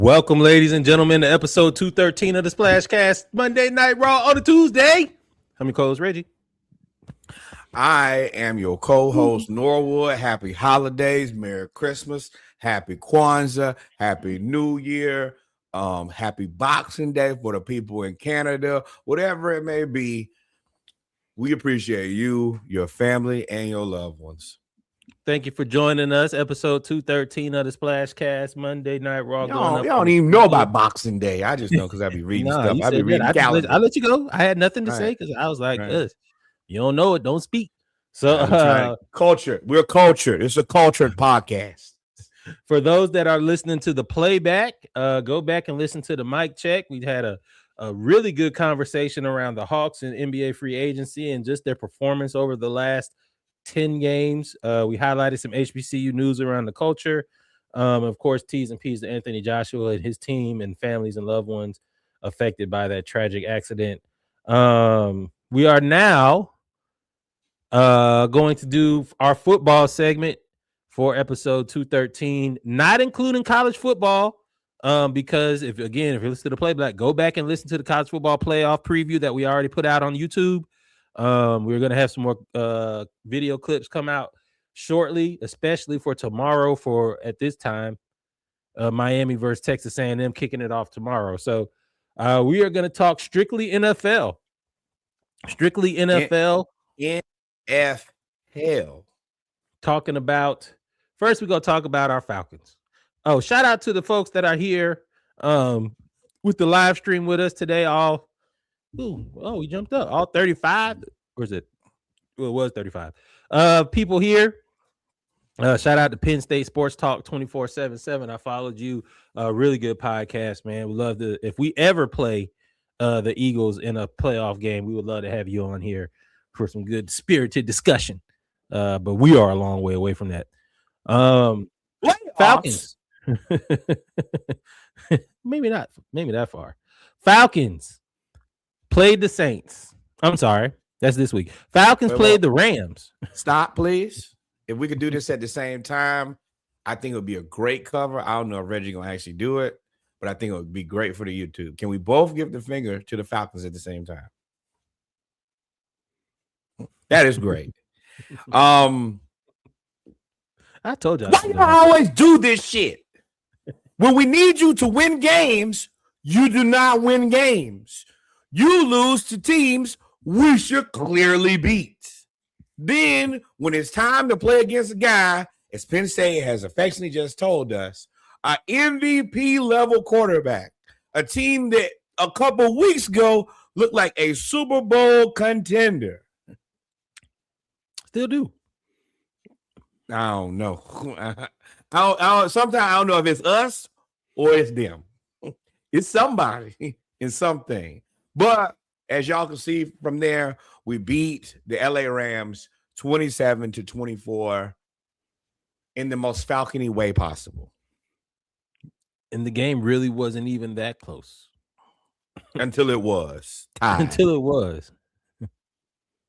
Welcome, ladies and gentlemen, to episode 213 of the SplashCast, Monday Night Raw on a Tuesday. I'm your co-host, Reggie. I am your co-host, Norwood. Happy holidays, Merry Christmas, Happy Kwanzaa, Happy New Year, Happy Boxing Day for the people in Canada, whatever it may be. We appreciate you, your family, and your loved ones. Thank you for joining us. Episode 213 of the SplashCast, Monday Night Raw. Y'all don't even know about Boxing Day. I just know because I be reading stuff. I be reading calendars. I'll let you go. I had nothing to say because I was like, you don't know it, don't speak. So culture. We're cultured. It's a cultured podcast. For those that are listening to the playback, go back and listen to the mic check. We had a really good conversation around the Hawks and NBA free agency and just their performance over the last 10 games. We highlighted some HBCU news around the culture. Of course, T's and P's to Anthony Joshua and his team and families and loved ones affected by that tragic accident. We are now going to do our football segment for episode 213, not including college football, because if you listen to the playback, go back and listen to the college football playoff preview that we already put out on YouTube. We're going to have some more video clips come out shortly, especially for tomorrow at this time, Miami versus Texas A&M kicking it off tomorrow. So we are going to talk strictly NFL. Strictly NFL. NFL. Talking about, first we're going to talk about our Falcons. Oh, shout out to the folks that are here with the live stream with us today. We jumped up. All 35. Or is it? Well, it was 35. People here. Shout out to Penn State Sports Talk 24/7. I followed you. Really good podcast, man. We love if we ever play the Eagles in a playoff game, we would love to have you on here for some good spirited discussion. But we are a long way away from that. Falcons. maybe not that far. Falcons played the Saints. I'm sorry. That's this week. Falcons played the Rams. Stop, please. If we could do this at the same time, I think it would be a great cover. I don't know if Reggie's going to actually do it, but I think it would be great for the YouTube. Can we both give the finger to the Falcons at the same time? That is great. I told you. Why do you always do this shit? When we need you to win games, you do not win games. You lose to teams we should clearly beat. Then, when it's time to play against a guy, as Penn State has affectionately just told us, an MVP level quarterback, a team that a couple weeks ago looked like a Super Bowl contender. Still do. I don't know. Sometimes I don't know if it's us or it's them. It's somebody in something. But as y'all can see from there, we beat the LA Rams 27-24 in the most Falcony way possible. And the game really wasn't even that close. Until it was. Tied. Until it was.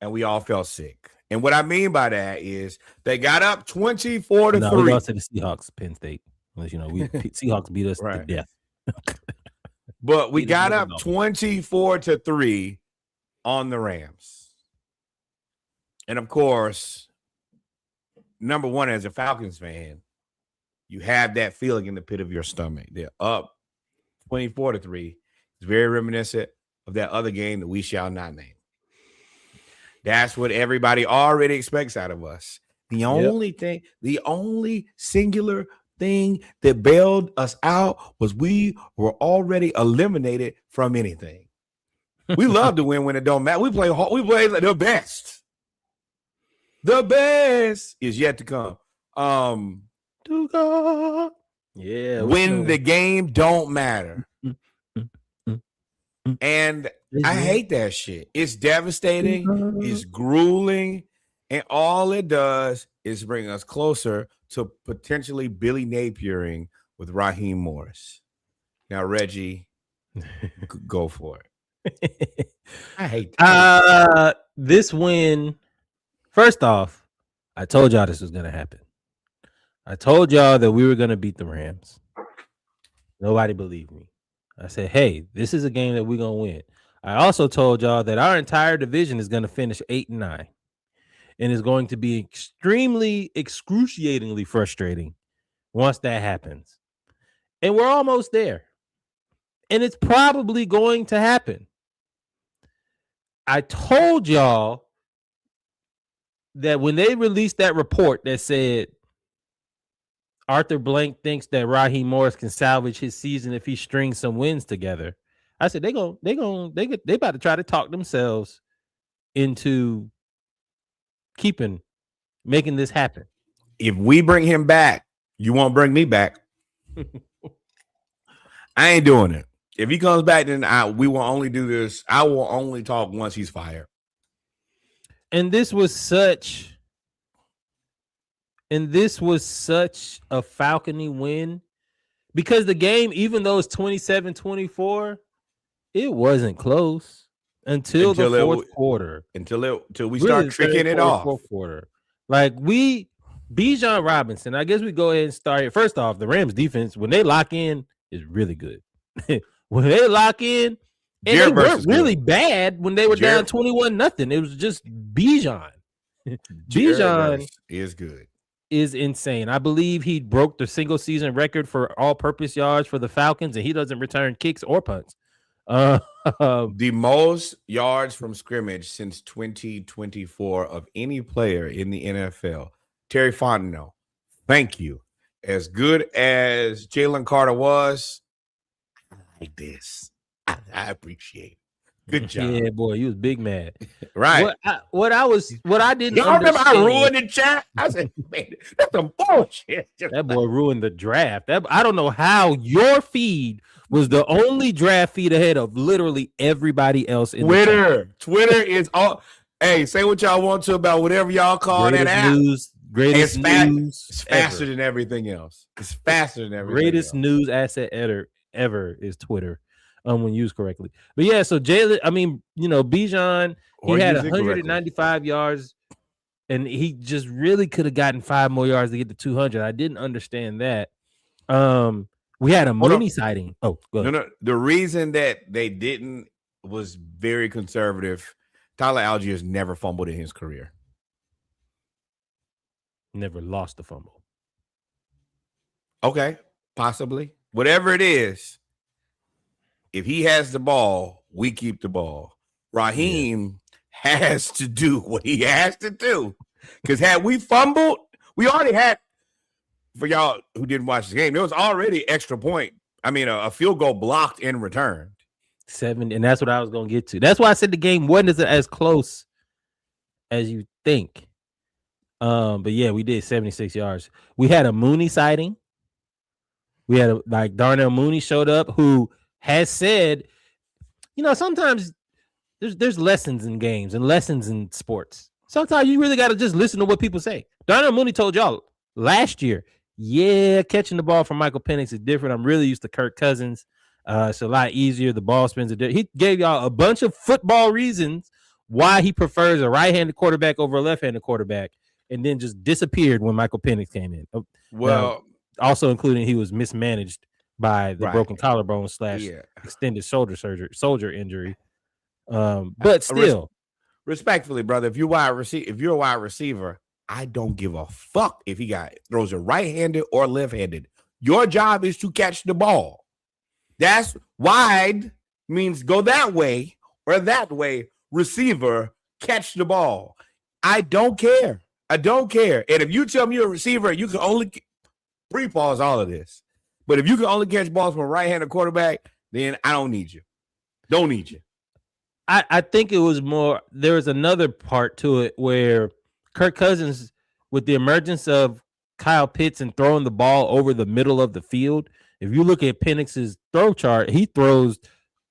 And we all felt sick. And what I mean by that is they got up 24-3. No, we lost to the Seahawks, Penn State. Unless, Seahawks beat us to death. But we got up 24-3 on the Rams. And of course, number one, as a Falcons fan, you have that feeling in the pit of your stomach. They're up 24-3. It's very reminiscent of that other game that we shall not name. That's what everybody already expects out of us. The only singular thing that bailed us out was we were already eliminated from anything. We love to win when it don't matter. We play the best. The best is yet to come. To God. Yeah. When the game don't matter. And I hate that shit. It's devastating. It's grueling. And all it does is bring us closer to potentially Billy Napiering with Raheem Morris. Now, Reggie, go for it. I hate that. This win, first off, I told y'all this was going to happen. I told y'all that we were going to beat the Rams. Nobody believed me. I said, hey, this is a game that we're going to win. I also told y'all that our entire division is going to finish 8-9 and is going to be extremely, excruciatingly frustrating once that happens. And we're almost there. And it's probably going to happen. I told y'all that when they released that report that said Arthur Blank thinks that Raheem Morris can salvage his season if he strings some wins together, I said they about to try to talk themselves into making this happen. If we bring him back, you won't bring me back. I ain't doing it. If he comes back, then we will only do this. I will only talk once he's fired. And this was such a Falcony win because the game, even though it's 27-24, it wasn't close until the fourth quarter. Until we start tricking it off. Fourth quarter. Like Bijan Robinson, I guess we go ahead and start it. First off, the Rams defense, when they lock in, is really good. When they lock in, and they weren't really bad when they were down 21-0. It was just Bijan. Bijan is good. Is insane. I believe he broke the single season record for all-purpose yards for the Falcons, and he doesn't return kicks or punts. The most yards from scrimmage since 2024 of any player in the NFL. Terry Fontenot, thank you. As good as Jalen Carter was, I like this. I appreciate it. Good job. Yeah, boy, you was big mad. Right. What I didn't Y'all remember I ruined the chat? I said, man, that's some bullshit. That boy ruined the draft. I don't know how your feed was the only draft feed ahead of literally everybody else in Twitter. Twitter is all. Hey, say what y'all want to about whatever y'all call that app. Greatest news. It's faster than everything else. It's faster than everything Greatest news asset ever is Twitter. When used correctly. But yeah, so Bijan, he had 195 yards, and he just really could have gotten 5 more yards to get to 200. I didn't understand that. We had a Mooney sighting. Oh, go ahead. No. The reason that they didn't was very conservative. Tyler Algier never fumbled in his career. Never lost a fumble. Okay, possibly. Whatever it is. If he has the ball, we keep the ball. Raheem has to do what he has to do. Because had we fumbled, we already had, for y'all who didn't watch the game, there was already extra point. I mean, a field goal blocked and returned. 7, and that's what I was going to get to. That's why I said the game wasn't as close as you think. But yeah, we did 76 yards. We had a Mooney sighting. We had Darnell Mooney showed up, who has said, sometimes there's lessons in games and lessons in sports. Sometimes you really got to just listen to what people say. Darnell Mooney told y'all last year, catching the ball from Michael Penix is different. I'm really used to Kirk Cousins. It's a lot easier. The ball spins. He gave y'all a bunch of football reasons why he prefers a right-handed quarterback over a left-handed quarterback, and then just disappeared when Michael Penix came in. Well, also including he was mismanaged by the broken collarbone / extended soldier injury. But still, respectfully, brother, if you're a wide receiver, I don't give a fuck if he throws it right-handed or left-handed. Your job is to catch the ball. That's wide means go that way or that way. Receiver, catch the ball. I don't care. And if you tell me you're a receiver, you can only pre-pause all of this. But if you can only catch balls from a right-handed quarterback, then I don't need you. Don't need you. I think it was more, there was another part to it where Kirk Cousins, with the emergence of Kyle Pitts and throwing the ball over the middle of the field, if you look at Penix's throw chart, he throws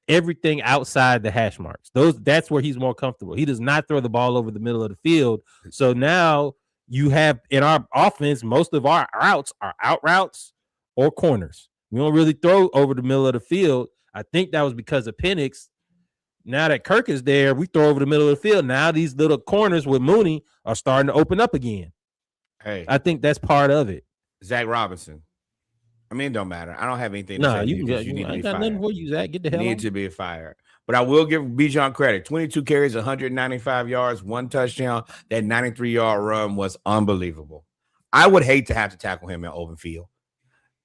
everything outside the hash marks. That's where he's more comfortable. He does not throw the ball over the middle of the field. So now you have, in our offense, most of our routes are out routes or corners. We don't really throw over the middle of the field. I think that was because of Penix. Now that Kirk is there, we throw over the middle of the field. Now these little corners with Mooney are starting to open up again. Hey, I think that's part of it. Zach Robinson, I mean, it don't matter. I don't have anything to No, say you can because get. you need to I be ain't got nothing fired. for you, Zach. Get the hell Need on. to be fired. But I will give Bijan credit. 22 carries, 195 yards, 1 touchdown. That 93-yard run was unbelievable. I would hate to have to tackle him in open field.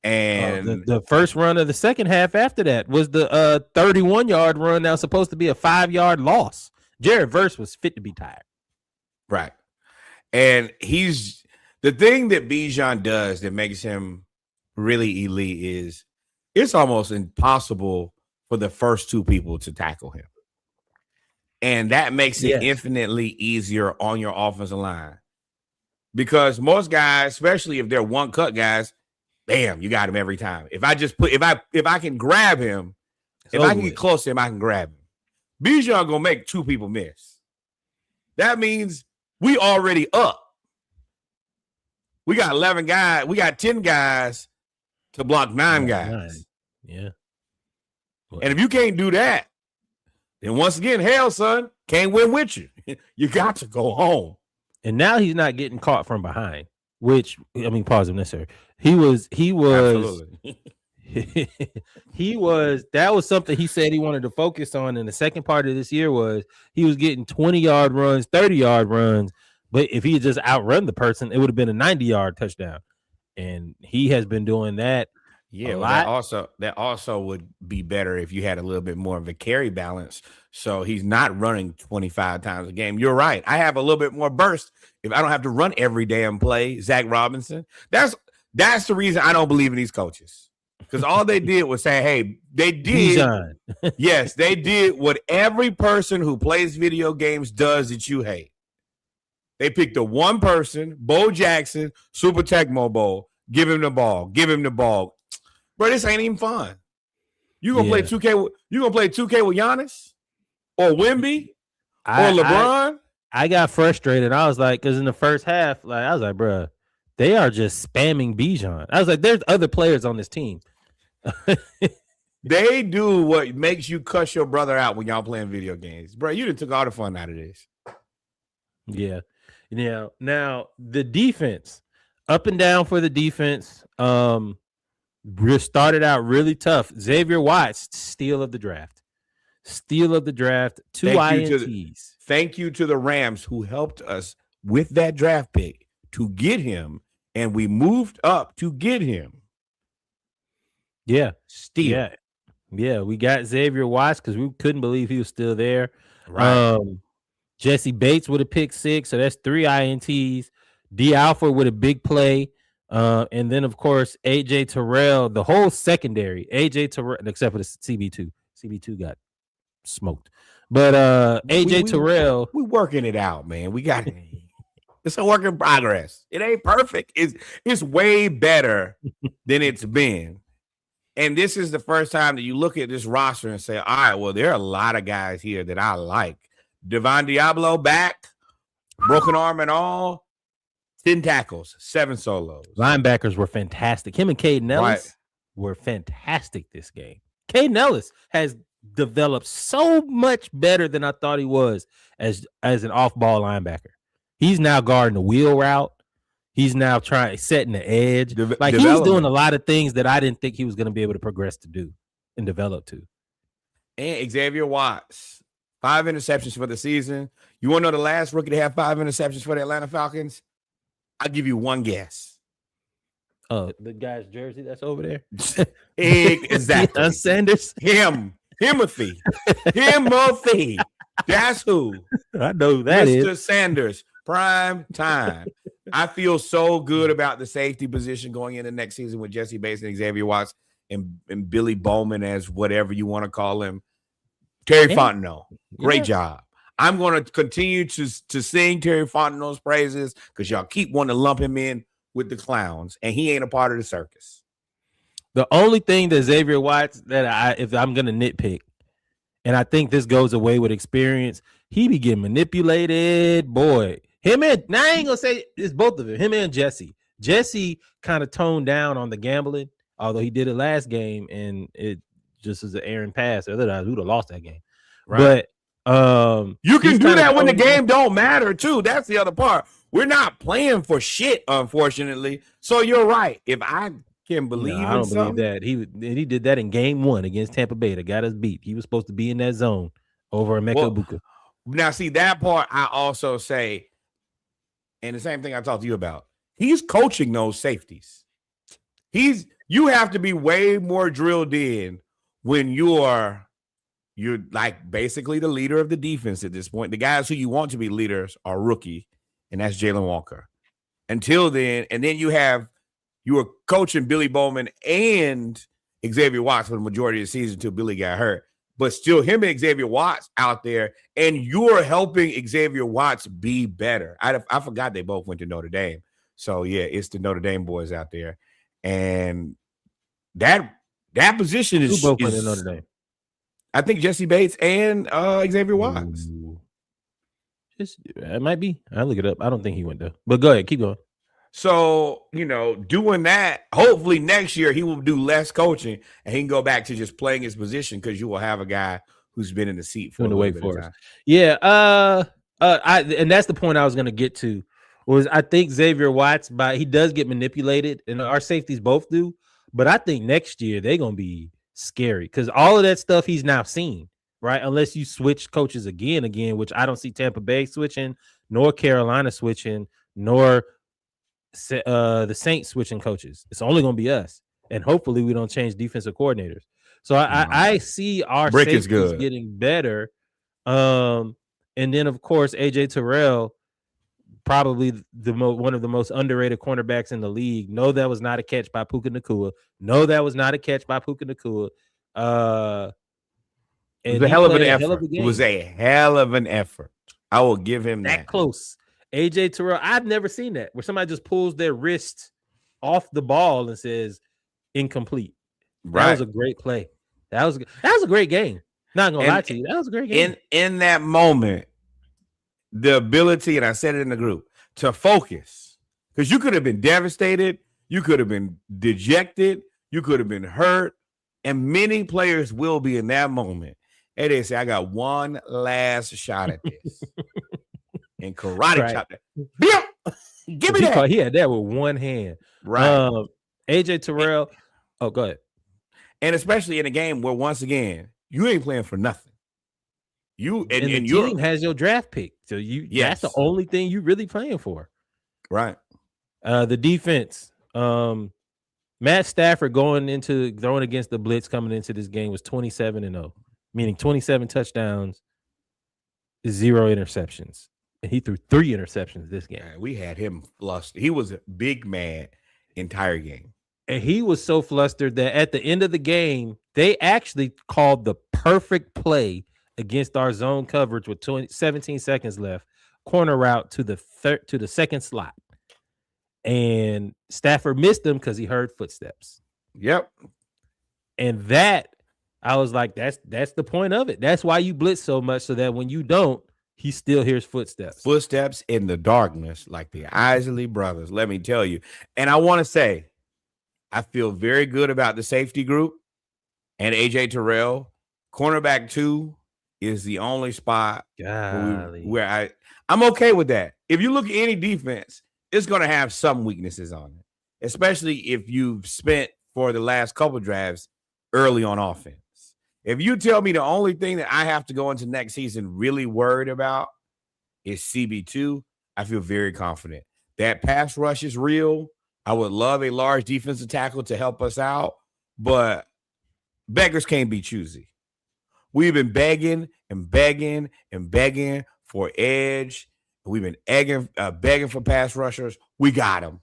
And the first run of the second half after that was the 31-yard run. That was supposed to be a 5-yard loss. Jared Verse was fit to be tired. Right. And he's the thing that Bijan does that makes him really elite is it's almost impossible for the first two people to tackle him. And that makes it infinitely easier on your offensive line. Because most guys, especially if they're one cut guys, bam, you got him every time. If I can grab him, if I can get close to him, I can grab him. Bijan gonna make two people miss. That means we already up. We got 11 guys. We got 10 guys to block 9 guys. Yeah. And if you can't do that, then once again, hell, son, can't win with you. You got to go home. And now he's not getting caught from behind, which, I mean, pause if necessary. He was Absolutely. That was something he said he wanted to focus on in the second part of this year was he was getting 20-yard runs, 30-yard runs, but if he had just outrun the person, it would have been a 90-yard touchdown. And he has been doing that. Yeah, well, that also would be better if you had a little bit more of a carry balance. So he's not running 25 times a game. You're right. I have a little bit more burst if I don't have to run every damn play. Zach Robinson. That's the reason I don't believe in these coaches. Because all they did was say, hey, they did. Yes, they did what every person who plays video games does that you hate. They picked the one person, Bo Jackson, Super Tecmo Bowl. Give him the ball. Give him the ball. Bro, this ain't even fun. You gonna play 2K? You gonna play 2K with Giannis or Wemby or LeBron? I got frustrated. I was like, because in the first half, I was like, bro, they are just spamming Bijan. I was like, there's other players on this team. They do what makes you cuss your brother out when y'all playing video games, bro. You done took all the fun out of this. Yeah. Now the defense, up and down for the defense. Started out really tough. Xavier Watts, steal of the draft. 2 INTs. Thank you to the Rams who helped us with that draft pick to get him, and we moved up to get him. Yeah. Steal. Yeah, we got Xavier Watts because we couldn't believe he was still there. Right. Jesse Bates with a pick 6, so that's 3 INTs. D. Alford with a big play. And then, of course, AJ Terrell, the whole secondary, AJ Terrell, except for the CB2. CB2 got smoked. But AJ Terrell. We're working it out, man. We got it. It's a work in progress. It ain't perfect. It's way better than it's been. And this is the first time that you look at this roster and say, all right, well, there are a lot of guys here that I like. Devon Diablo back, broken arm and all. 10 tackles, 7 solos. Linebackers were fantastic. Him and Caden Ellis were fantastic this game. Caden Ellis has developed so much better than I thought he was as an off-ball linebacker. He's now guarding the wheel route. He's now setting the edge. He's doing a lot of things that I didn't think he was going to be able to progress to do and develop to. And Xavier Watts, 5 interceptions for the season. You want to know the last rookie to have 5 interceptions for the Atlanta Falcons? I'll give you one guess. The guy's jersey that's over there? Exactly. Sanders? Timothy. That's who. I know that Mr. Sanders, prime time. I feel so good about the safety position going into next season with Jesse Bates and Xavier Watts and Billy Bowman as whatever you want to call him. Terry Fontenot, great job. I'm going to continue to sing Terry Fontenot's praises because y'all keep wanting to lump him in with the clowns, and he ain't a part of the circus. The only thing that Xavier Watts if I'm going to nitpick, and I think this goes away with experience, he be getting manipulated. Boy, I ain't going to say it's both of them, him and Jesse. Jesse kind of toned down on the gambling, although he did it last game, and it just was an errant pass. Otherwise, we would have lost that game. Right. But you can do that when the game don't matter too. That's the other part. We're not playing for shit, unfortunately. So you're right. If I can believe I don't believe something? that. He did that in game 1 against Tampa Bay. That got us beat. He was supposed to be in that zone over Emeka Ibuka. Now, see, that part I also say, and the same thing I talked to you about. He's coaching those safeties. You have to be way more drilled in when you're like basically the leader of the defense at this point. The guys who you want to be leaders are rookie, and that's Jalen Walker. Until then, and then you were coaching Billy Bowman and Xavier Watts for the majority of the season until Billy got hurt. But still, him and Xavier Watts out there, and you're helping Xavier Watts be better. I forgot they both went to Notre Dame. So, yeah, it's the Notre Dame boys out there. And that position is... Who both went to Notre Dame? I think Jesse Bates and Xavier Watts. It might be. I'll look it up. I don't think he went there. But go ahead. Keep going. So, doing that, hopefully next year he will do less coaching and he can go back to just playing his position because you will have a guy who's been in the seat for the Wake Forest. Yeah. And that's the point I was going to get to was I think Xavier Watts, he does get manipulated, and our safeties both do. But I think next year they're going to be scary because all of that stuff he's now seen, right? Unless you switch coaches again, which I don't see Tampa Bay switching, nor Carolina switching, nor the Saints switching coaches. It's only going to be us, and hopefully we don't change defensive coordinators. So I see our safeties getting better. And then of course AJ Terrell, probably one of the most underrated cornerbacks in the league. No, that was not a catch by Puka Nacua. It was a hell of an effort. It was a hell of an effort. I will give him that. Close. AJ Terrell, I've never seen that where somebody just pulls their wrist off the ball and says incomplete. Right. That was a great play. That was a great game. Not gonna lie to you. That was a great game. In that moment, the ability, and I said it in the group, to focus. Because you could have been devastated, you could have been dejected, you could have been hurt, and many players will be in that moment. And they say, I got one last shot at this. And karate chop that. Give me that. He had that with one hand. Right. AJ Terrell. Go ahead. And especially in a game where, once again, you ain't playing for nothing. The team has your draft pick. So that's the only thing you really playing for. Right. The defense. Matt Stafford throwing against the blitz coming into this game was 27-0, meaning 27 touchdowns, 0 interceptions. And he threw 3 interceptions this game. Man, we had him flustered. He was a big man entire game. And he was so flustered that at the end of the game, they actually called the perfect play against our zone coverage with 17 seconds left, corner route to the second slot. And Stafford missed him because he heard footsteps. Yep. And that, I was like, that's the point of it. That's why you blitz so much, so that when you don't, he still hears footsteps. Footsteps in the darkness, like the Isley brothers, let me tell you. And I want to say, I feel very good about the safety group and AJ Terrell. Cornerback 2 is the only spot where I'm okay with that. If you look at any defense, it's going to have some weaknesses on it, especially if you've spent for the last couple drives early on offense. If you tell me the only thing that I have to go into next season really worried about is CB2, I feel very confident. That pass rush is real. I would love a large defensive tackle to help us out, but beggars can't be choosy. We've been begging and begging and begging for edge. We've been begging for pass rushers. We got them.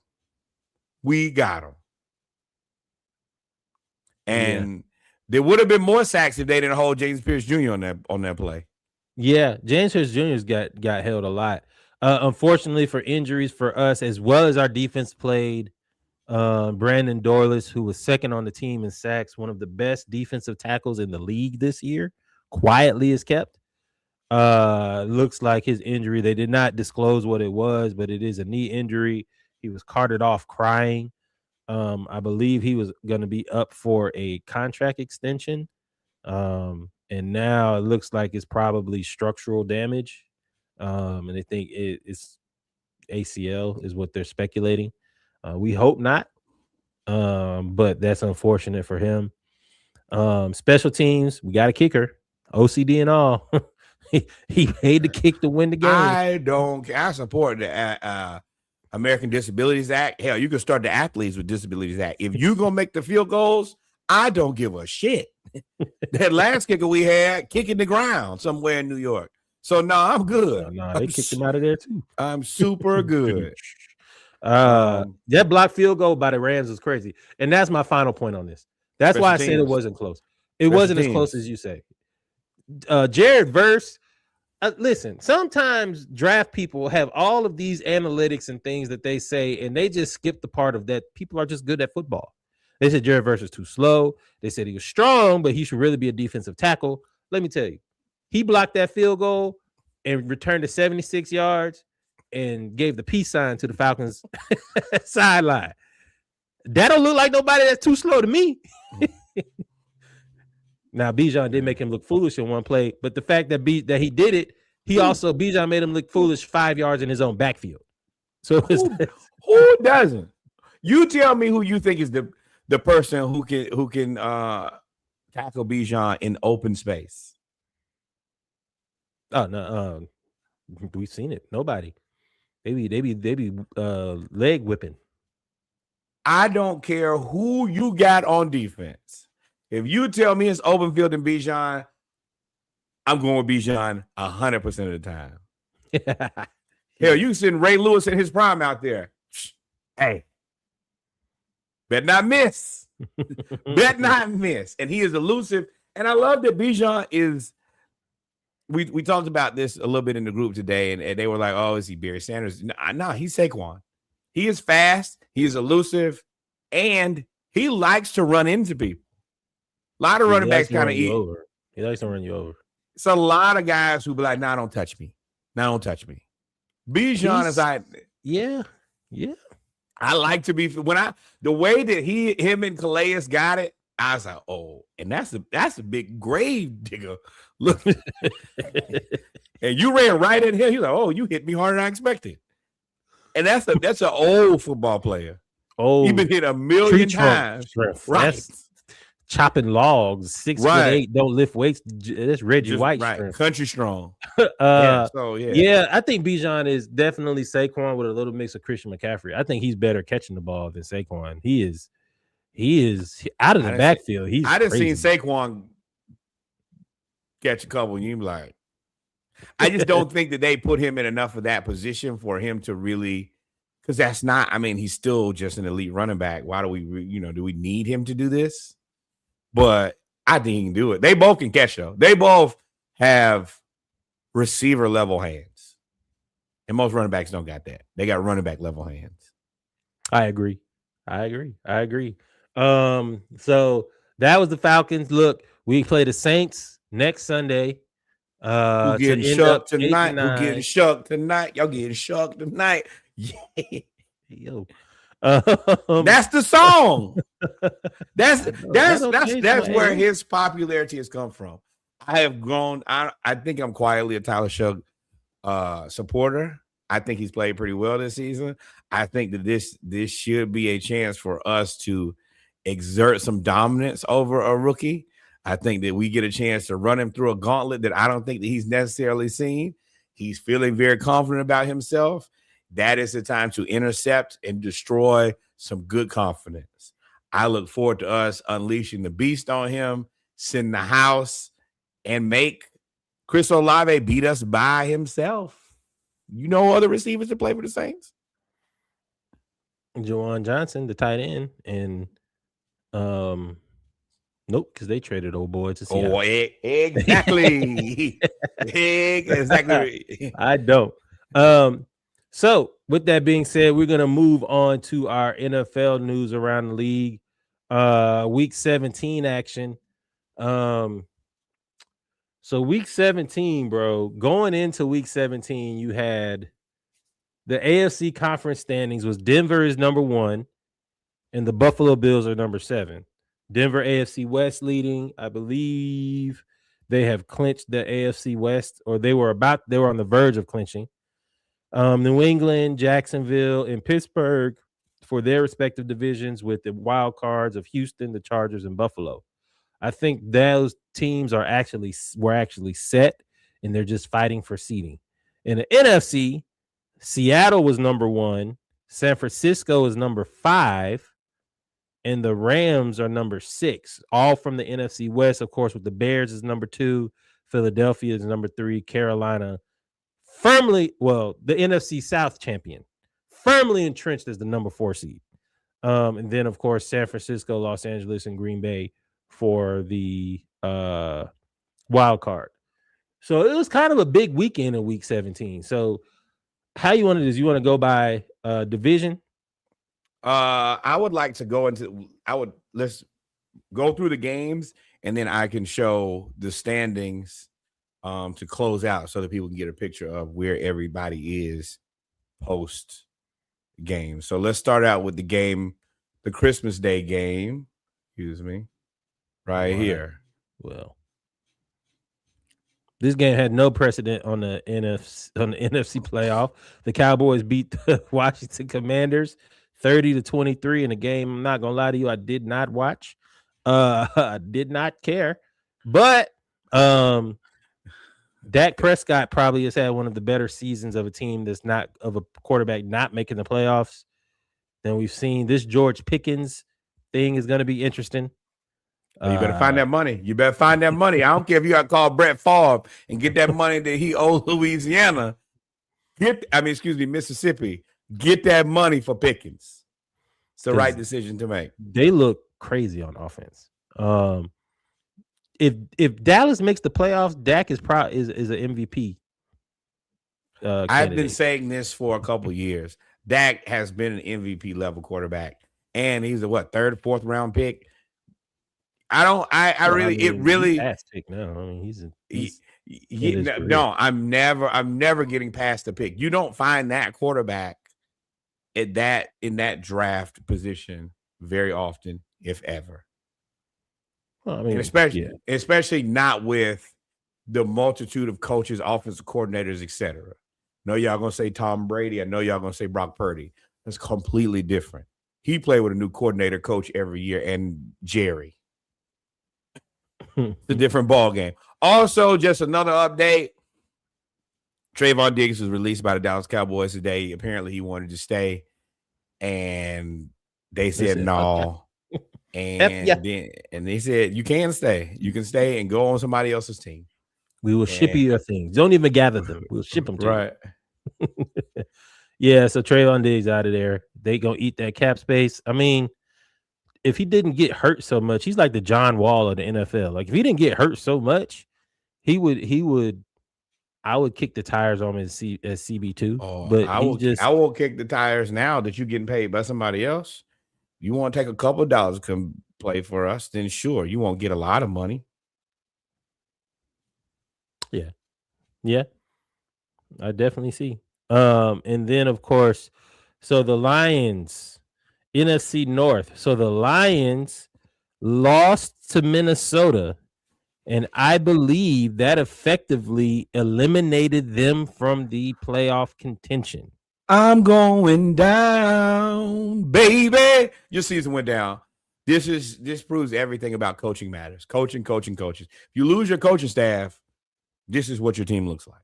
And there would have been more sacks if they didn't hold James Pierce Jr. on that play. Yeah, James Pierce Jr. got held a lot. Unfortunately for injuries for us, as well as our defense played, Brandon Dorlus, who was second on the team in sacks, one of the best defensive tackles in the league this year, quietly is kept. Looks like his injury, they did not disclose what it was, but it is a knee injury. He was carted off crying. I believe he was going to be up for a contract extension. And now it looks like it's probably structural damage. And they think it's ACL is what they're speculating. We hope not. But that's unfortunate for him. Special teams, we got a kicker, OCD and all. he paid to kick to win the game. I support the American Disabilities Act. Hell, you can start the Athletes with Disabilities Act. If you're gonna make the field goals, I don't give a shit. That last kicker we had kicking the ground somewhere in New York. So no, I'm good. No, they kicked him out of there too. I'm super good. That blocked field goal by the Rams was crazy, and that's my final point on this. That's why I said it wasn't close. It wasn't as close as you say. Jared Verse. Listen, sometimes draft people have all of these analytics and things that they say, and they just skip the part of that people are just good at football. They said Jared Verse is too slow. They said he was strong, but he should really be a defensive tackle. Let me tell you, he blocked that field goal and returned to 76 yards and gave the peace sign to the Falcons sideline. That don't look like nobody that's too slow to me. Now, Bijan did make him look foolish in one play, but the fact that he did it, Bijan made him look foolish 5 yards in his own backfield. So who doesn't? You tell me who you think is the person who can tackle Bijan in open space. Oh no, we've seen it. Nobody. They be leg whipping. I don't care who you got on defense. If you tell me it's open field and Bijan, I'm going with Bijan 100% of the time. Hell, you send Ray Lewis in his prime out there. Hey, better not miss. Better not miss. And he is elusive. And I love that Bijan is. We talked about this a little bit in the group today, and they were like, "Oh, is he Barry Sanders?" No, he's Saquon. He is fast. He is elusive, and he likes to run into people. A lot of running backs kind of eat. He likes to run you over. It's a lot of guys who be like, "Nah, don't touch me. Nah, don't touch me." Bijan is like, yeah. I like to be the way that him and Calais got it. I was like, oh, and that's a big grave digger. Look, and you ran right in here. He's like, oh, you hit me harder than I expected. And that's an old football player. Oh, he's been hit a million times. Right. That's chopping logs, 6'8", don't lift weights. That's Reggie White. Right. Strength. Country strong. Yeah, I think Bijan is definitely Saquon with a little mix of Christian McCaffrey. I think he's better catching the ball than Saquon. He is out of the backfield. I done seen Saquon catch a couple, and you be like, I just don't think that they put him in enough of that position for him to really, because that's not. I mean, he's still just an elite running back. Why do we, do we need him to do this? But I think he can do it. They both can catch though. They both have receiver level hands, and most running backs don't got that. They got running back level hands. I agree. So that was the Falcons. Look, we play the Saints next Sunday. We're getting shocked tonight. We're getting shocked tonight. Y'all getting shocked tonight. Yeah. Yo. That's the song. That's where his popularity has come from. I have grown. I think I'm quietly a Tyler Shug supporter. I think he's played pretty well this season. I think that this should be a chance for us to exert some dominance over a rookie. I think that we get a chance to run him through a gauntlet that I don't think that he's necessarily seen. He's feeling very confident about himself. That is the time to intercept and destroy some good confidence. I look forward to us unleashing the beast on him, send the house, and make Chris Olave beat us by himself. You know other receivers that play for the Saints? Juwan Johnson, the tight end, and nope, because they traded old boy to Seattle. Oh, exactly. Exactly. I don't. So with that being said, we're gonna move on to our NFL news around the league. Week 17 action. So week 17, bro, going into week 17, you had the AFC conference standings was Denver is number 1 and the Buffalo Bills are number 7. Denver AFC West leading. I believe they have clinched the AFC West, or they were on the verge of clinching. New England, Jacksonville, and Pittsburgh for their respective divisions with the wild cards of Houston, the Chargers, and Buffalo. I think those teams were actually set, and they're just fighting for seeding. In the NFC, Seattle was number 1, San Francisco is number 5, and the Rams are number 6, all from the NFC West, of course, with the Bears is number 2, Philadelphia is number 3, Carolina the NFC South champion, firmly entrenched as the number 4 seed. And then, of course, San Francisco, Los Angeles, and Green Bay for the wild card. So it was kind of a big weekend in Week 17. So how you want to do this? You want to go by division? I would like to go let's go through the games, and then I can show the standings to close out so that people can get a picture of where everybody is post game. So let's start out with the Christmas Day game. Excuse me. Right here. Well, this game had no precedent on the NFC playoff. The Cowboys beat the Washington Commanders 30-23 in a game. I'm not gonna lie to you, I did not watch. I did not care. But Dak Prescott probably has had one of the better seasons of a team that's not of a quarterback not making the playoffs than we've seen. This George Pickens thing is going to be interesting. You better find that money. You better find that money. I don't care if you got to call Brett Favre and get that money that he owes Louisiana. Mississippi. Get that money for Pickens. It's the right decision to make. They look crazy on offense. If Dallas makes the playoffs, Dak is an MVP. I've been saying this for a couple of years. Dak has been an MVP level quarterback, and he's a third, fourth round pick. I'm never getting past the pick. You don't find that quarterback in that draft position very often, if ever. Well, I mean, especially not with the multitude of coaches, offensive coordinators, etc. No, y'all gonna say Tom Brady. I know y'all gonna say Brock Purdy. That's completely different. He played with a new coordinator, coach every year, and Jerry. It's a different ball game. Also, just another update. Trayvon Diggs was released by the Dallas Cowboys today. Apparently, he wanted to stay, and they said no. And they said you can stay. You can stay and go on somebody else's team. We will ship you your things. Don't even gather them. We'll ship them to right. you. Yeah, so Trayvon Diggs out of there. They gonna eat that cap space. I mean, if he didn't get hurt so much, he's like the John Wall of the NFL. Like if he didn't get hurt so much, he would. I would kick the tires on him as CB2. Oh, but I will kick the tires now that you're getting paid by somebody else. You want to take a couple of dollars to come play for us, then sure, you won't get a lot of money. Yeah, I definitely see. And then of course, so the Lions, NFC North. So the Lions lost to Minnesota, and I believe that effectively eliminated them from the playoff contention. I'm going down, baby. Your season went down. This proves everything about coaching matters. Coaching. If you lose your coaching staff, this is what your team looks like.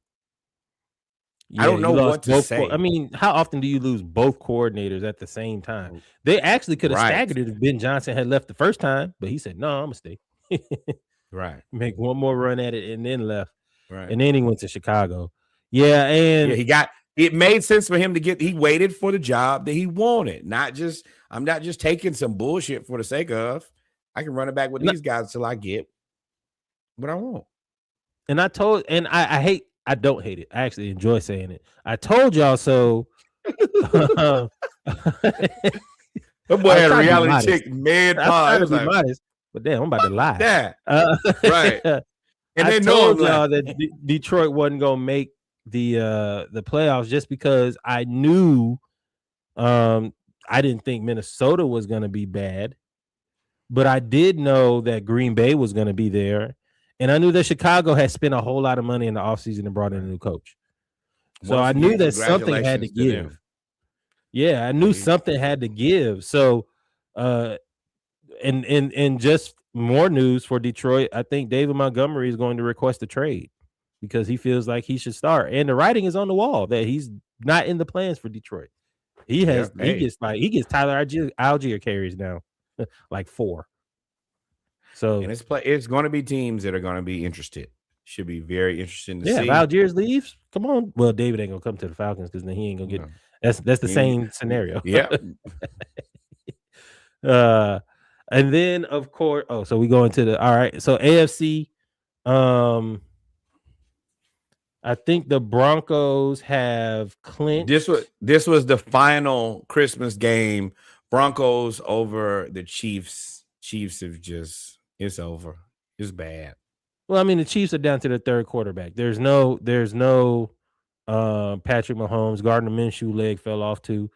Yeah, I don't know what to say. I mean, how often do you lose both coordinators at the same time? They actually could have staggered it if Ben Johnson had left the first time, but he said, no, I'm going to stay. Right. Make one more run at it and then left. Right. And then he went to Chicago. Yeah, and it made sense for him he waited for the job that he wanted. I'm not just taking some bullshit for the sake of. I can run it back with these guys till I get what I want. And I don't hate it. I actually enjoy saying it. I told y'all so. That boy had a reality check mad-pod. Modest, but damn, I'm about to lie. Yeah, right. And I told y'all that Detroit wasn't gonna make the playoffs just because I knew I didn't think Minnesota was gonna be bad, but I did know that Green Bay was gonna be there. And I knew that Chicago had spent a whole lot of money in the offseason and brought in a new coach. So I knew that something had to give. Yeah, I knew something had to give. So, and just more news for Detroit. I think David Montgomery is going to request a trade because he feels like he should start. And the writing is on the wall that he's not in the plans for Detroit. He gets Tyler Algier carries now, like 4. So and it's going to be teams that are going to be interested. Should be very interesting to see. If Algiers leaves, come on. Well, David ain't gonna come to the Falcons because then he ain't gonna get. That's the same scenario. Yeah. And then of course, so we go into all right. So AFC, I think the Broncos have clinched. This was the final Christmas game. Broncos over the Chiefs. Chiefs have it's over. It's bad. Well, I mean, the Chiefs are down to their third quarterback. There's no Patrick Mahomes. Gardner Minshew leg fell off too.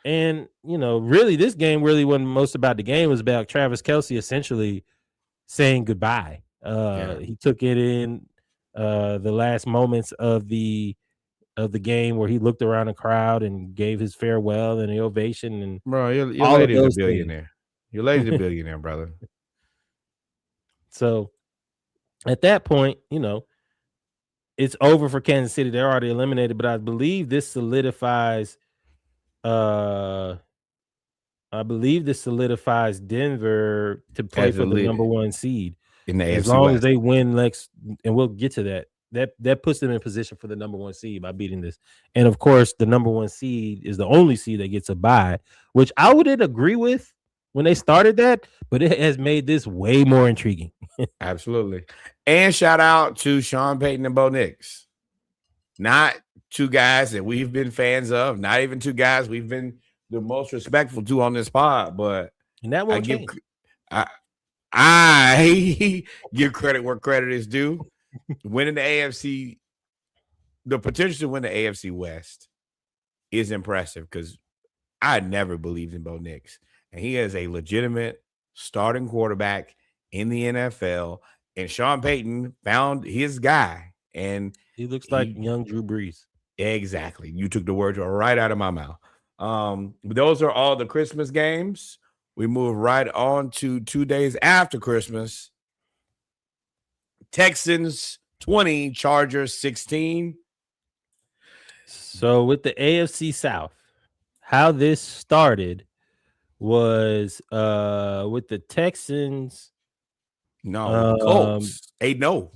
And, really, this game really wasn't most about the game. It was about Travis Kelce essentially saying goodbye. He took it in the last moments of the game where he looked around the crowd and gave his farewell and the ovation. And bro, your lady's a billionaire. Your lady's a billionaire, brother. So at that point, it's over for Kansas City. They're already eliminated, but I believe this solidifies Denver to play for the number 1 seed in the AFC as long West. as they win and we'll get to that. That puts them in position for the number 1 seed by beating this. And of course, the number 1 seed is the only seed that gets a bye, which I wouldn't agree with when they started that, but it has made this way more intriguing. Absolutely. And shout out to Sean Payton and Bo Nix. Not 2 guys that we've been fans of, not even 2 guys we've been the most respectful to on this pod, but and that won't change. I give credit where credit is due. Winning the AFC, the potential to win the AFC West is impressive because I never believed in Bo Nix. And he is a legitimate starting quarterback in the NFL. And Sean Payton found his guy. And he looks like young Drew Brees. Exactly. You took the words right out of my mouth. Those are all the Christmas games. We move right on to 2 days after Christmas. Texans 20, Chargers 16. So with the AFC South, how this started was with the Texans. No, Colts 8-0.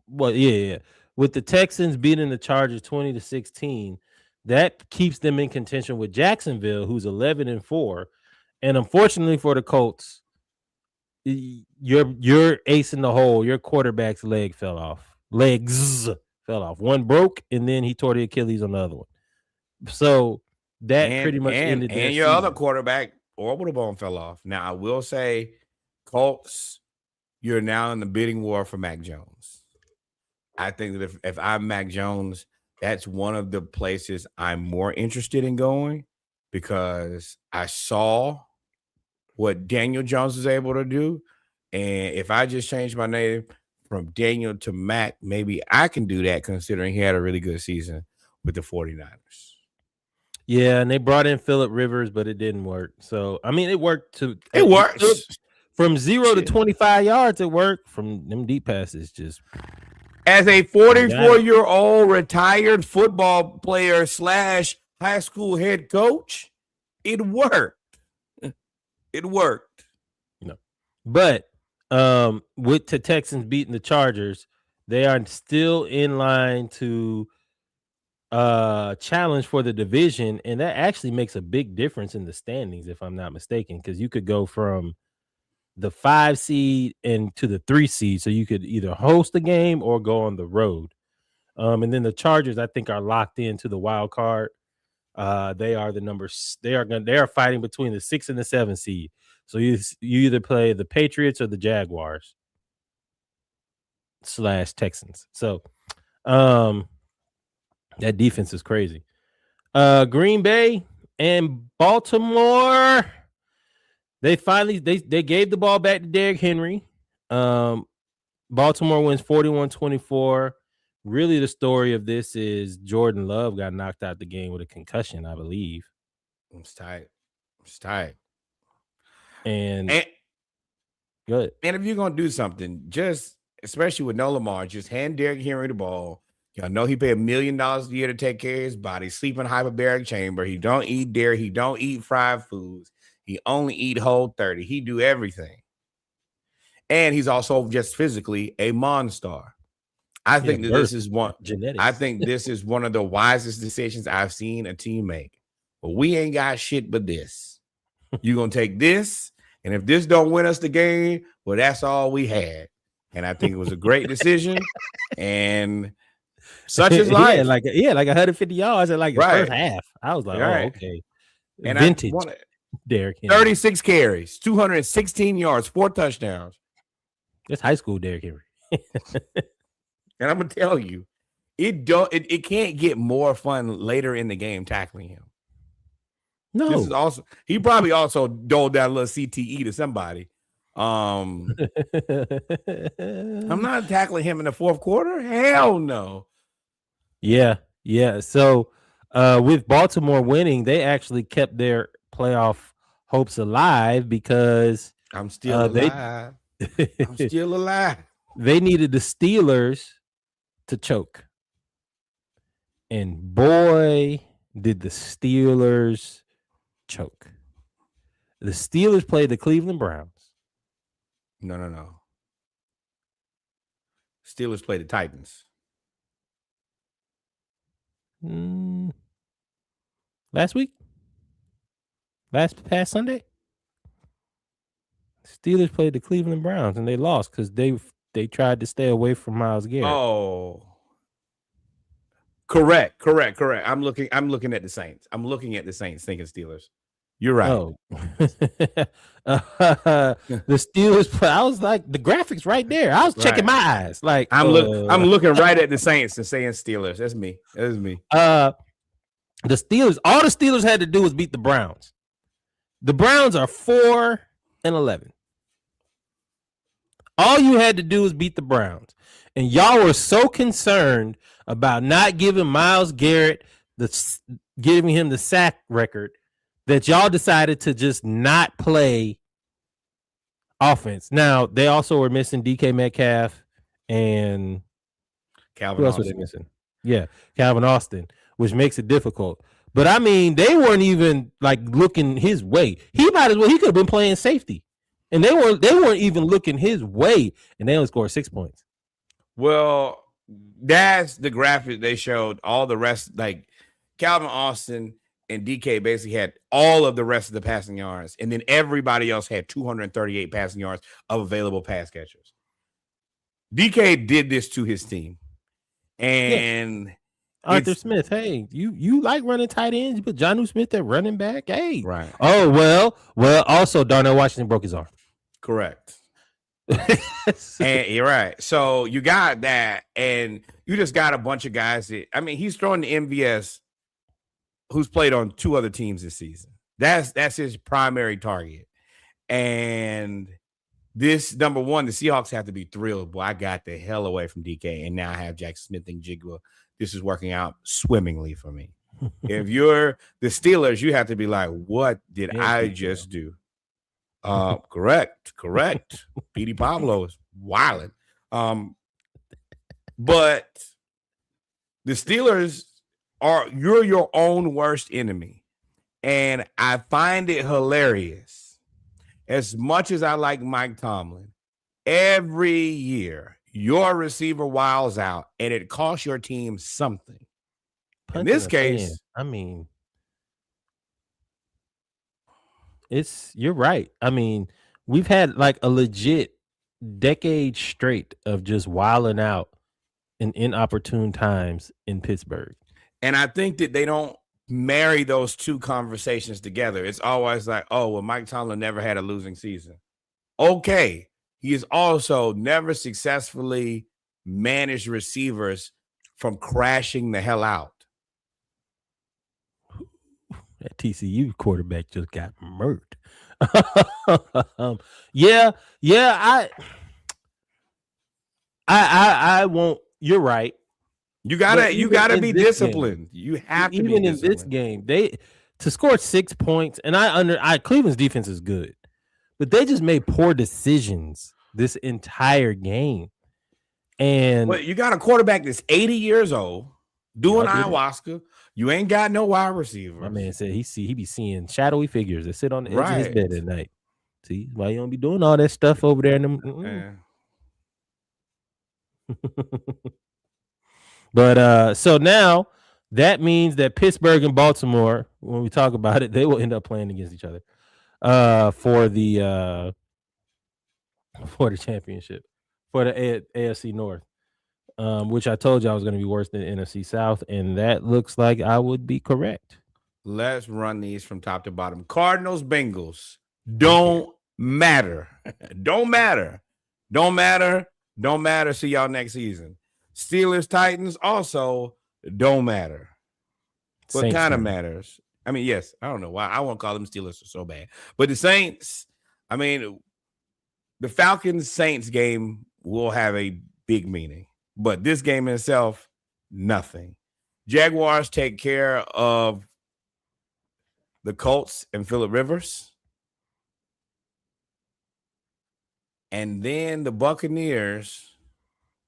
Well, yeah. With the Texans beating the Chargers 20-16, that keeps them in contention with Jacksonville, who's 11-4. And unfortunately for the Colts, your ace in the hole, your quarterback's legs fell off. One broke, and then he tore the Achilles on the other one. So that pretty much ended. And your other quarterback, orbital bone fell off. Now, I will say, Colts, you're now in the bidding war for Mac Jones. I think that if I'm Mac Jones, that's one of the places I'm more interested in going because I saw what Daniel Jones is able to do. And if I just change my name from Daniel to Mac, maybe I can do that considering he had a really good season with the 49ers. Yeah, and they brought in Phillip Rivers, but it didn't work. So, I mean, it worked. It works. From 0 to 25 yards, it worked. From them deep passes, just... As a 44-year-old retired football player / high school head coach, it worked. It worked. No. But with the Texans beating the Chargers, they are still in line to challenge for the division, and that actually makes a big difference in the standings, if I'm not mistaken, because you could go from the 5 seed and to the 3 seed, so you could either host a game or go on the road. And then the Chargers, I think, are locked into the wild card. They are the numbers. They are fighting between the 6 and the 7 seed. So you either play the Patriots or the Jaguars / Texans. So that defense is crazy. Green Bay and Baltimore. They finally they gave the ball back to Derrick Henry. Baltimore wins 41-24. really the story of this is Jordan Love got knocked out the game with a concussion, I believe. It's tight. It's tight. And good. And if you're gonna do something, just especially with no Lamar, just hand Derrick Henry the ball. Y'all know he paid $1 million a year to take care of his body, sleep in hyperbaric chamber. He don't eat dairy. He don't eat fried foods. He only eat Whole30. He do everything. And he's also just physically a monster. I think that this is one. Genetics. I think this is one of the wisest decisions I've seen a team make. But we ain't got shit but this. You're gonna take this, and if this don't win us the game, well, that's all we had. And I think it was a great decision. And such is life. like 150 yards at like the first half. I was like, oh, okay. And vintage Derrick Henry. 36 carries, 216 yards, 4 touchdowns. That's high school Derrick Henry. And I'm gonna tell you, it can't get more fun later in the game tackling him. No, this is also he probably also doled out a little CTE to somebody. I'm not tackling him in the fourth quarter. Hell no. Yeah. So with Baltimore winning, they actually kept their playoff hopes alive because I'm still alive. I'm still alive. They needed the Steelers to choke. And boy, did the Steelers choke. The Steelers played the Cleveland Browns. No. Steelers played the Titans. Last week? Past Sunday? Steelers played the Cleveland Browns and they lost because they tried to stay away from Myles Garrett. Oh, correct. I'm looking at the Saints. I'm looking at the Saints thinking Steelers. You're right. Oh. The Steelers. I was like, the graphics right there. I was checking my eyes. Like I'm looking right at the Saints and saying Steelers. That's me. The Steelers. All the Steelers had to do was beat the Browns. The Browns are 4-11. All you had to do was beat the Browns, and y'all were so concerned about not giving Myles Garrett giving him the sack record that y'all decided to just not play offense. Now, they also were missing DK Metcalf and Calvin Austin. Who else were they missing? Yeah, Calvin Austin, which makes it difficult. But I mean, they weren't even like looking his way. He could have been playing safety. And they weren't even looking his way, and they only scored 6 points. Well, that's the graphic they showed. All the rest, like Calvin Austin and DK basically had all of the rest of the passing yards, and then everybody else had 238 passing yards of available pass catchers. DK did this to his team. And Arthur Smith, hey, you like running tight ends? You put Jonnu Smith at running back? Hey. Right. Oh, well, also Darnell Washington broke his arm. Correct. And you're right. So you got that, and you just got a bunch of guys he's throwing the MVS who's played on 2 other teams this season. That's his primary target. And this, number one, the Seahawks have to be thrilled. Boy, I got the hell away from DK, and now I have Jackson Smith and Jigba. This is working out swimmingly for me. If you're the Steelers, you have to be like, what did I just do? Correct. Petey Pablo is wilding. But the Steelers you're your own worst enemy. And I find it hilarious. As much as I like Mike Tomlin, every year your receiver wiles out and it costs your team something. In this case, you're right. I mean, we've had like a legit decade straight of just wilding out in inopportune times in Pittsburgh. And I think that they don't marry those two conversations together. It's always like, oh, well, Mike Tomlin never had a losing season. Okay. He has also never successfully managed receivers from crashing the hell out. That TCU quarterback just got murdered. I won't. You're right. You gotta be disciplined. You have to be disciplined. Even in this game, to score 6 points, and Cleveland's defense is good, but they just made poor decisions this entire game. But you got a quarterback that's 80 years old doing ayahuasca. You ain't got no wide receiver. My man said he be seeing shadowy figures that sit on the edge of his bed at night. See why you don't be doing all that stuff over there in them. But so now that means that Pittsburgh and Baltimore, when we talk about it, they will end up playing against each other for the championship, for the AFC North, which I told you I was going to be worse than NFC South, and that looks like I would be correct. Let's run these from top to bottom. Cardinals, Bengals don't matter. Don't matter. See y'all next season. Steelers, Titans also don't matter. What kind of matters? I mean, yes, I don't know why. I won't call them Steelers so bad. But the Saints, I mean, the Falcons-Saints game will have a big meaning. But this game in itself, nothing. Jaguars take care of the Colts and Phillip Rivers. And then the Buccaneers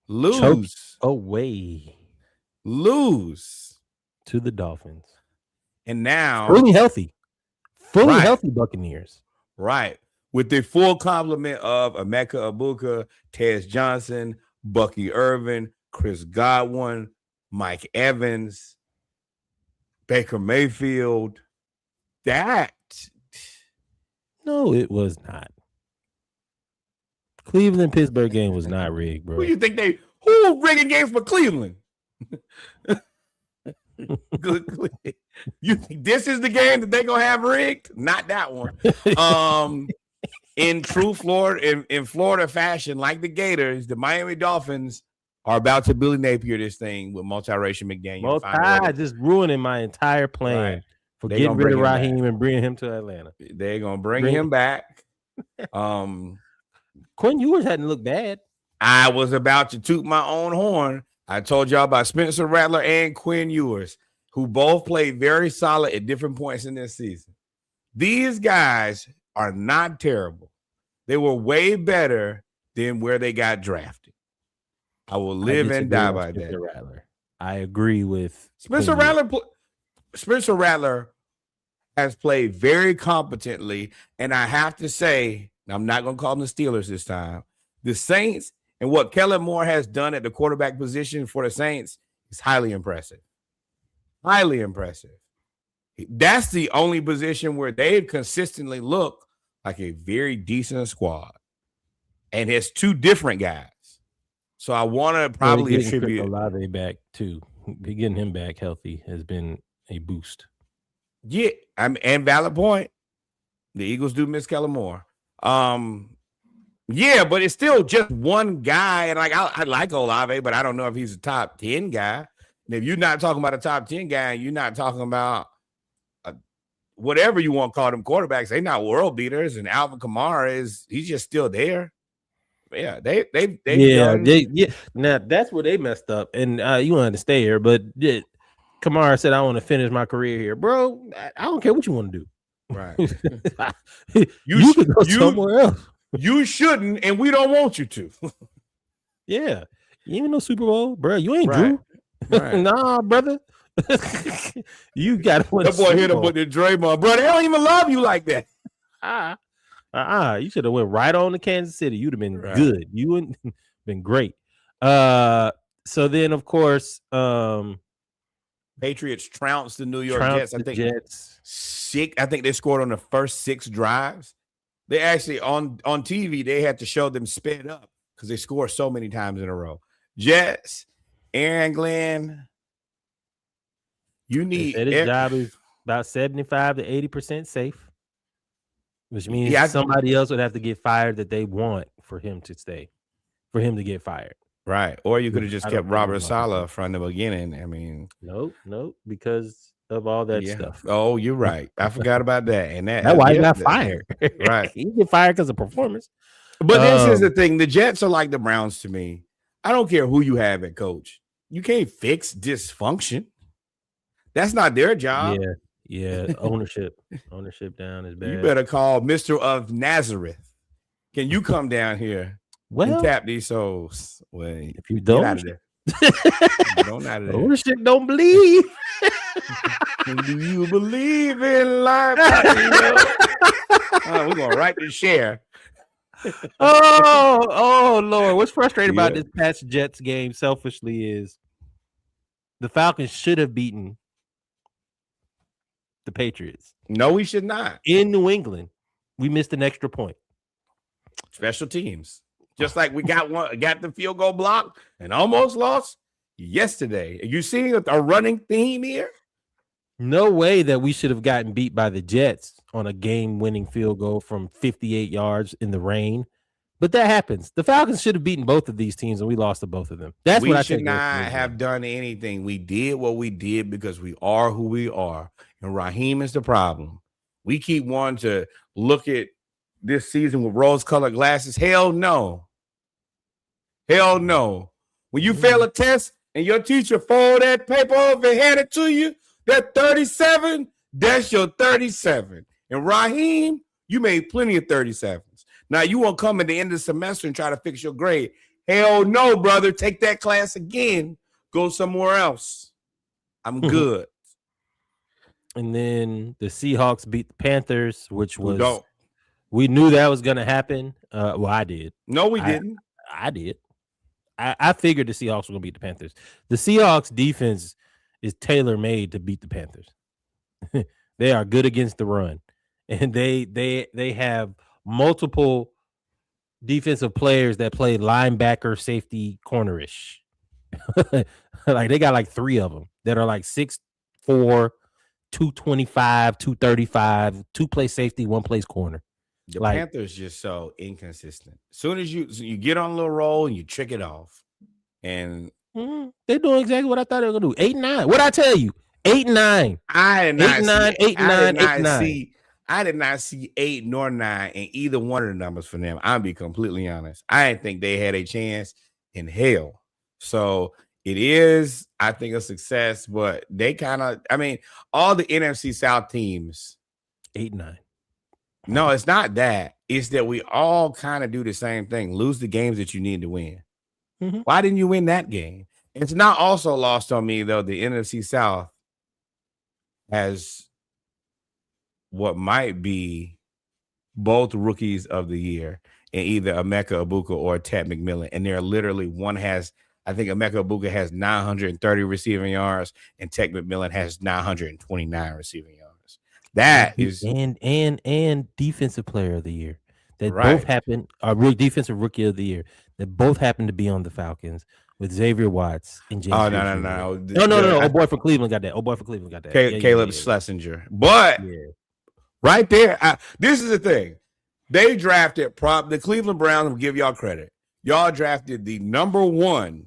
lose to the Dolphins. And now fully healthy Buccaneers. Right. With the full complement of Emeka Egbuka, Tez Johnson, Bucky Irvin, Chris Godwin, Mike Evans, Baker Mayfield. No, it was not. Cleveland-Pittsburgh game was not rigged, bro. Who rigging games for Cleveland? You think this is the game that they're gonna have rigged? Not that one. In true Florida, in Florida fashion, like the Gators, the Miami Dolphins are about to Billy Napier this thing with multiracial McDaniel. Just ruining my entire plan for getting rid of Raheem and bringing him to Atlanta. They're gonna bring him back. Quinn Ewers hadn't looked bad. I was about to toot my own horn. I told y'all about Spencer Rattler and Quinn Ewers, who both played very solid at different points in this season. These guys are not terrible. They were way better than where they got drafted. I will live and die by that. Rattler. I agree with Spencer Rattler. Spencer Rattler has played very competently, and I have to say, I'm not going to call them the Steelers this time. The Saints and what Kellen Moore has done at the quarterback position for the Saints is highly impressive. Highly impressive. That's the only position where they've consistently looked like a very decent squad. And it's two different guys. So I want to probably attribute Olave back too. Getting him back healthy has been a boost. Yeah, and valid point. The Eagles do miss Kellen Moore. Yeah, but it's still just one guy, and I like Olave, but I don't know if he's a top 10 guy. And if you're not talking about a top 10 guy, you're not talking about whatever you want to call them quarterbacks. They're not world beaters, and Alvin Kamara he's just still there. Yeah, they Now that's where they messed up, and you wanted to stay here, but Kamara said, "I want to finish my career here, bro. I don't care what you want to do." Right. you can go somewhere else. You shouldn't, and we don't want you to. Yeah. You ain't no Super Bowl, bro. You ain't Drew. Right. Nah, brother. You got to win. That boy hit him with the Draymond, bro. They don't even love you like that. You should have went right on to Kansas City. You'd have been good. You wouldn't been great. So then, of course, Patriots trounced the New York Jets. I think they scored on the first 6 drives. They actually on TV they had to show them sped up because they scored so many times in a row. Jets, Aaron Glenn, you need his job is about 75 to 80% safe, which means somebody else would have to get fired that they want for him to stay, for him to get fired. Right. Or you could have just kept Robert Saleh from the beginning. I mean, nope, because of all that stuff. Oh, you're right. I forgot about that. And that's why he got fired. Right. He get fired because of performance. But this is the thing. The Jets are like the Browns to me. I don't care who you have at coach. You can't fix dysfunction. That's not their job. Yeah. Ownership down is bad. You better call Mr. of Nazareth. Can you come down here and tap these souls? Well, if you don't, get out of there. Don't out of there. Ownership don't believe. Do you believe in life? We're gonna write the share. Oh Lord. What's frustrating about this past Jets game, selfishly, is the Falcons should have beaten the Patriots. No, we should not. In New England, we missed an extra point. Special teams. Just like we got the field goal block and almost lost yesterday. Are you seeing a running theme here? No way that we should have gotten beat by the Jets on a game-winning field goal from 58 yards in the rain. But that happens. The Falcons should have beaten both of these teams, and we lost to both of them. That's what I think. We should not have done anything. We did what we did because we are who we are. And Raheem is the problem. We keep wanting to look at this season with rose-colored glasses. Hell no. Hell no. When you fail a test and your teacher fold that paper over and hand it to you, that 37, that's your 37. And Raheem, you made plenty of 37s. Now, you won't come at the end of the semester and try to fix your grade. Hell no, brother. Take that class again. Go somewhere else. I'm good. And then the Seahawks beat the Panthers, which was we knew that was going to happen. Well, I did. No, we didn't. I did. I figured the Seahawks were going to beat the Panthers. The Seahawks defense is tailor-made to beat the Panthers. They are good against the run, and they have multiple defensive players that play linebacker, safety, cornerish. Like they got like 3 of them that are like 6'4", 225, 235, 2 play safety, 1 plays corner. The Panthers just so inconsistent. As soon as you get on a little roll and you trick it off, and they're doing exactly what I thought they were gonna do. 8-9. What I tell you? 8-9. I did not 8-9, 8-9, 8-9. I did not see 8 nor 9 in either one of the numbers for them. I'll be completely honest. I didn't think they had a chance in hell. So it is, I think, a success, but they kind of, all the NFC South teams. 8-9. No, it's not that. It's that we all kind of do the same thing. Lose the games that you need to win. Mm-hmm. Why didn't you win that game? It's not also lost on me, though, the NFC South has what might be both rookies of the year in either Emeka Egbuka or Ted McMillan. And they're literally I think Emeka Egbuka has 930 receiving yards and Ted McMillan has 929 receiving yards. That is and defensive player of the year. That right. Both happen, defensive rookie of the year. That both happen to be on the Falcons with Xavier Watts and James. Oh, no. Oh, boy for Cleveland got that. Caleb Schlesinger. But right there, this is the thing. They drafted the Cleveland Browns will give y'all credit. Y'all drafted the number 1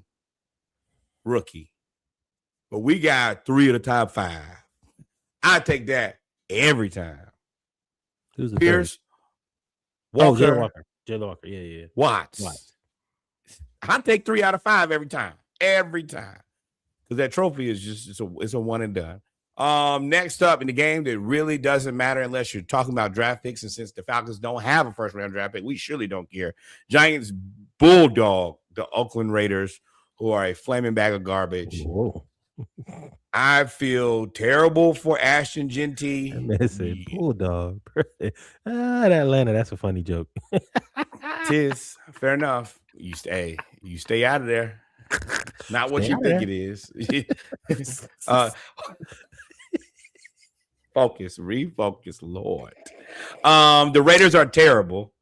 rookie. But we got 3 of the top 5. I take that every time. Who's the Pierce? Walker. Jalen Walker. Yeah. Watts. I take 3 out of 5 every time. Because that trophy is just it's a one and done. Next up in the game that really doesn't matter unless you're talking about draft picks, and since the Falcons don't have a first round draft pick, we surely don't care. Giants bulldog the Oakland Raiders, who are a flaming bag of garbage. Whoa. I feel terrible for Ashton Genty. Man said bulldog. Atlanta, that's a funny joke. Tis fair enough. You stay out of there. Not what you think it is. Refocus, Lord. The Raiders are terrible.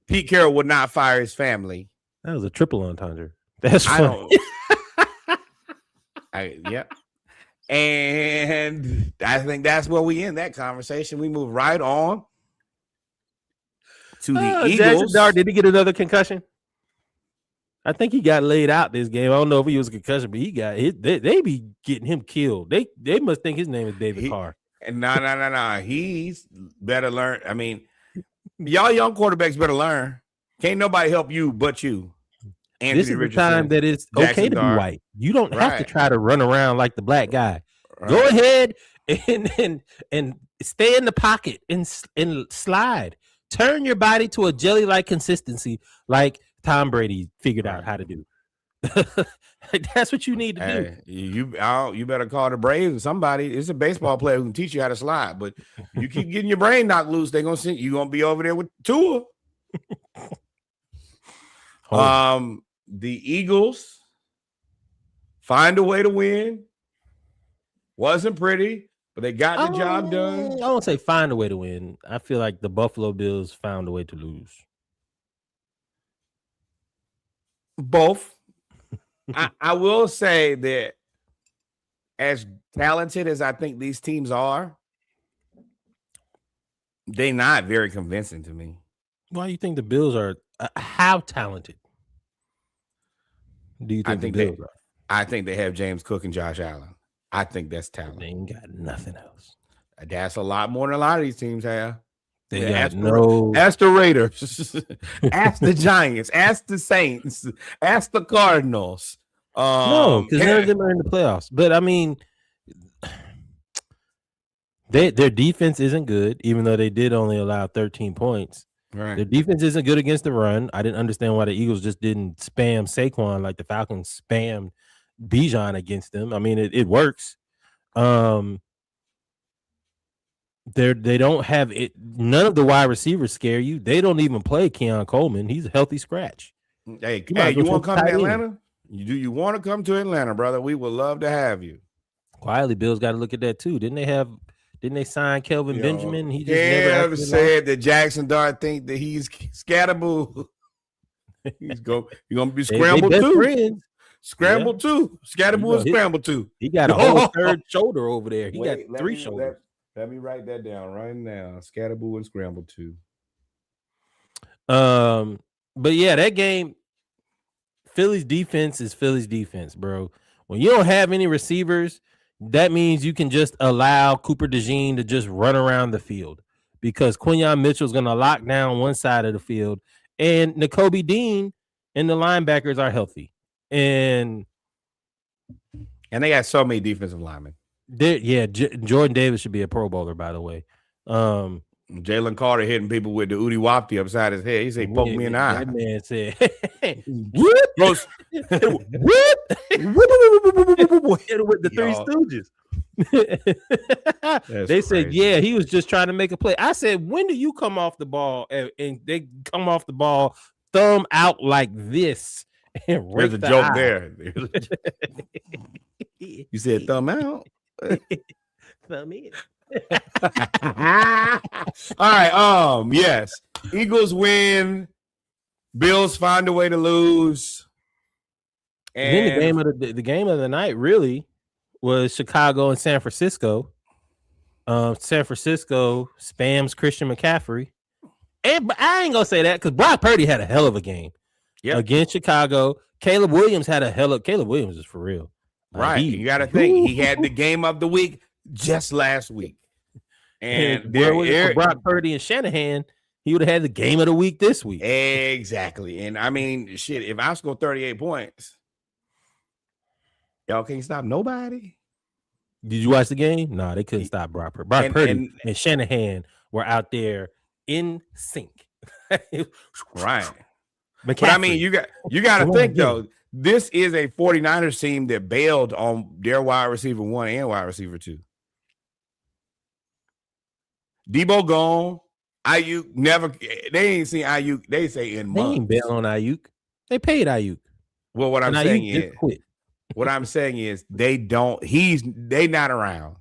Pete Carroll would not fire his family. That was a triple entendre. That's funny. Yep. And I think that's where we end that conversation. We move right on to the Eagles. Did he get another concussion? I think he got laid out this game. I don't know if he was a concussion, but he got hit. They be getting him killed. They must think his name is David Carr. No. He's better learn. Y'all young quarterbacks better learn. Can't nobody help you but you. Anthony This is Richardson, the time that it's okay to be white. You don't have to try to run around like the black guy. Right. Go ahead and stay in the pocket and slide. Turn your body to a jelly-like consistency, like Tom Brady figured out how to do. That's what you need to do. You better call the Braves or somebody. It's a baseball player who can teach you how to slide, but you keep getting your brain knocked loose, they're gonna send you. Gonna be over there with Tua. The Eagles find a way to win. Wasn't pretty, but they got the job done. I won't say find a way to win. I feel like the Buffalo Bills found a way to lose. Both. I will say that as talented as I think these teams are, they're not very convincing to me. Why do you think the Bills are how talented? Do you think the Bills are? I think they have James Cook and Josh Allen. I think that's talent. They ain't got nothing else. That's a lot more than a lot of these teams have. They got ask the Raiders, ask the Giants, ask the Saints, ask the Cardinals. No, because none of them are in the playoffs. But I mean, their defense isn't good, even though they did only allow 13 points. Right. Their defense isn't good against the run. I didn't understand why the Eagles just didn't spam Saquon like the Falcons spammed Bijan against them. I mean, it works. They don't have it. None of the wide receivers scare you. They don't even play Keon Coleman. He's a healthy scratch. Hey, you want to come to Atlanta? You want to come to Atlanta, brother? We would love to have you. Quietly, Bills got to look at that too. Didn't they sign Kelvin Benjamin? He just never said that Jackson Dart think that he's scatterboo. You're gonna be scrambled too. Friends. Scramble too. Scatterboo and scramble too. He got a whole third shoulder over there. He got three shoulders. Let me write that down right now. Scatterboo and scramble too. But yeah, that game, Philly's defense is Philly's defense, bro. When you don't have any receivers, that means you can just allow Cooper DeJean to just run around the field because Quinyon Mitchell's going to lock down one side of the field, and Nakobe Dean and the linebackers are healthy. And they got so many defensive linemen. Jordan Davis should be a Pro Bowler, by the way. Jalen Carter hitting people with the Udi Wapti upside his head. He said, poke me in the eye. That man said, hit with the Three Stooges. They said, yeah, he was just trying to make a play. I said, when do you come off the ball and they come off the ball, thumb out like this? And there's a joke there. You said thumb out. Thumb in. All right. Yes. Eagles win. Bills find a way to lose. And then the game of the night really was Chicago and San Francisco. San Francisco spams Christian McCaffrey. But I ain't gonna say that because Brock Purdy had a hell of a game. Yep. Against Chicago. Caleb Williams Caleb Williams is for real. Right. You got to think he had the game of the week just last week. And for Brock Purdy and Shanahan, he would have had the game of the week this week. Exactly. And I mean, shit, if I score 38 points, y'all can't stop nobody. Did you watch the game? No, they couldn't stop Brock Purdy. Brock Purdy and Shanahan were out there in sync. Right. But I mean, you got to think though, this is a 49ers team that bailed on their wide receiver 1 and wide receiver 2. Debo gone. Ayuk never. They ain't seen Ayuk. They say in months. They ain't bail on Ayuk. They paid Ayuk. Well, what I'm saying is, what I'm saying is they don't. They not around,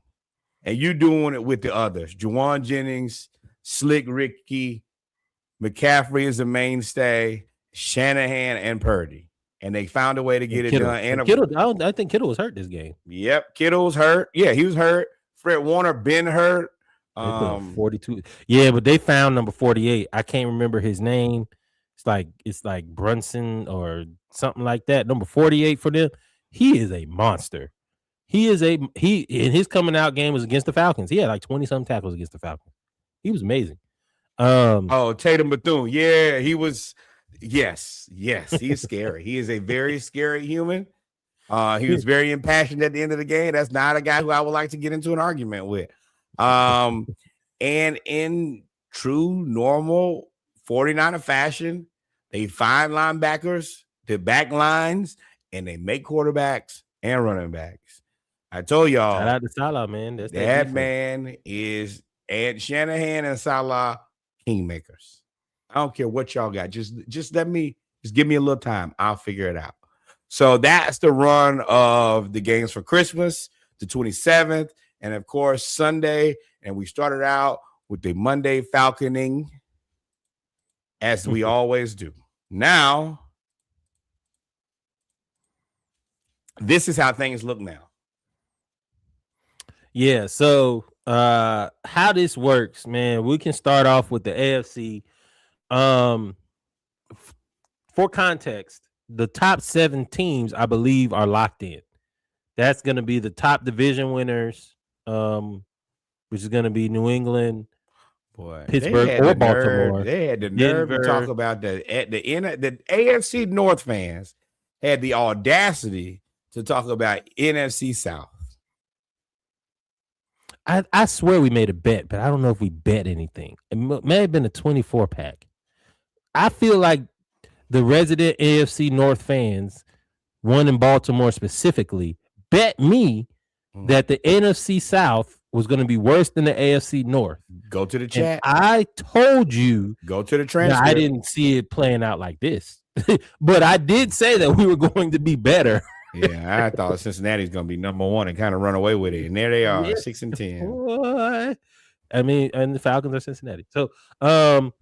and you doing it with the others. Juwan Jennings, Slick Ricky, McCaffrey is a mainstay. Shanahan and Purdy, and they found a way to get it done. And Kittle, I think Kittle was hurt this game. Yep, Kittle was hurt. Yeah, he was hurt. Fred Warner been hurt. 42. Yeah, but they found number 48. I can't remember his name. It's like Brunson or something like that. Number 48 for them. He is a monster. He in his coming out game was against the Falcons. He had like 20-something tackles against the Falcons. He was amazing. Tatum Bethune. Yeah, he was. Yes, he is scary. He is a very scary human. He was very impassioned at the end of the game. That's not a guy who I would like to get into an argument with. And in true, normal 49er fashion, they find linebackers, the back lines, and they make quarterbacks and running backs. I told y'all. Shout out to Salah, man. That man is Ed Shanahan and Salah kingmakers. I don't care what y'all got. Just give me a little time. I'll figure it out. So that's the run of the games for Christmas, the 27th, and of course Sunday. And we started out with the Monday falconing, as we always do. Now, this is how things look now. Yeah. So how this works, man, we can start off with the AFC. For context, the top 7 teams, I believe, are locked in. That's going to be the top division winners, which is going to be New England, Pittsburgh, or Baltimore. They had the nerve to talk about the AFC North fans had the audacity to talk about NFC South. I swear we made a bet, but I don't know if we bet anything. It may have been a 24-pack. I feel like the resident AFC North fans, one in Baltimore specifically, bet me that the NFC South was going to be worse than the AFC North. Go to the chat. And I told you. Go to the transcript. I didn't see it playing out like this, but I did say that we were going to be better. Yeah, I thought Cincinnati's going to be number 1 and kind of run away with it, and there they are, 6-10. What? I mean, and the Falcons are Cincinnati. So, and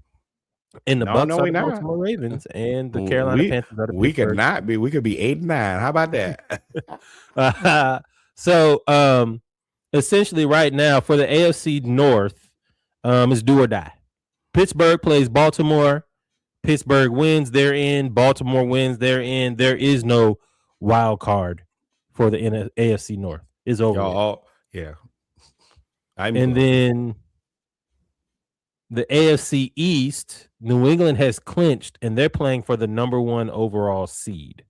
the Bucs are the Baltimore Ravens, and the Carolina Panthers are the We could not be. We could be 8-9. How about that? So, essentially, right now for the AFC North, it's do or die. Pittsburgh plays Baltimore. Pittsburgh wins, they're in. Baltimore wins, they're in. There is no wild card for the AFC North. Is over. Yeah. And then the AFC East, New England has clinched, and they're playing for the number 1 overall seed.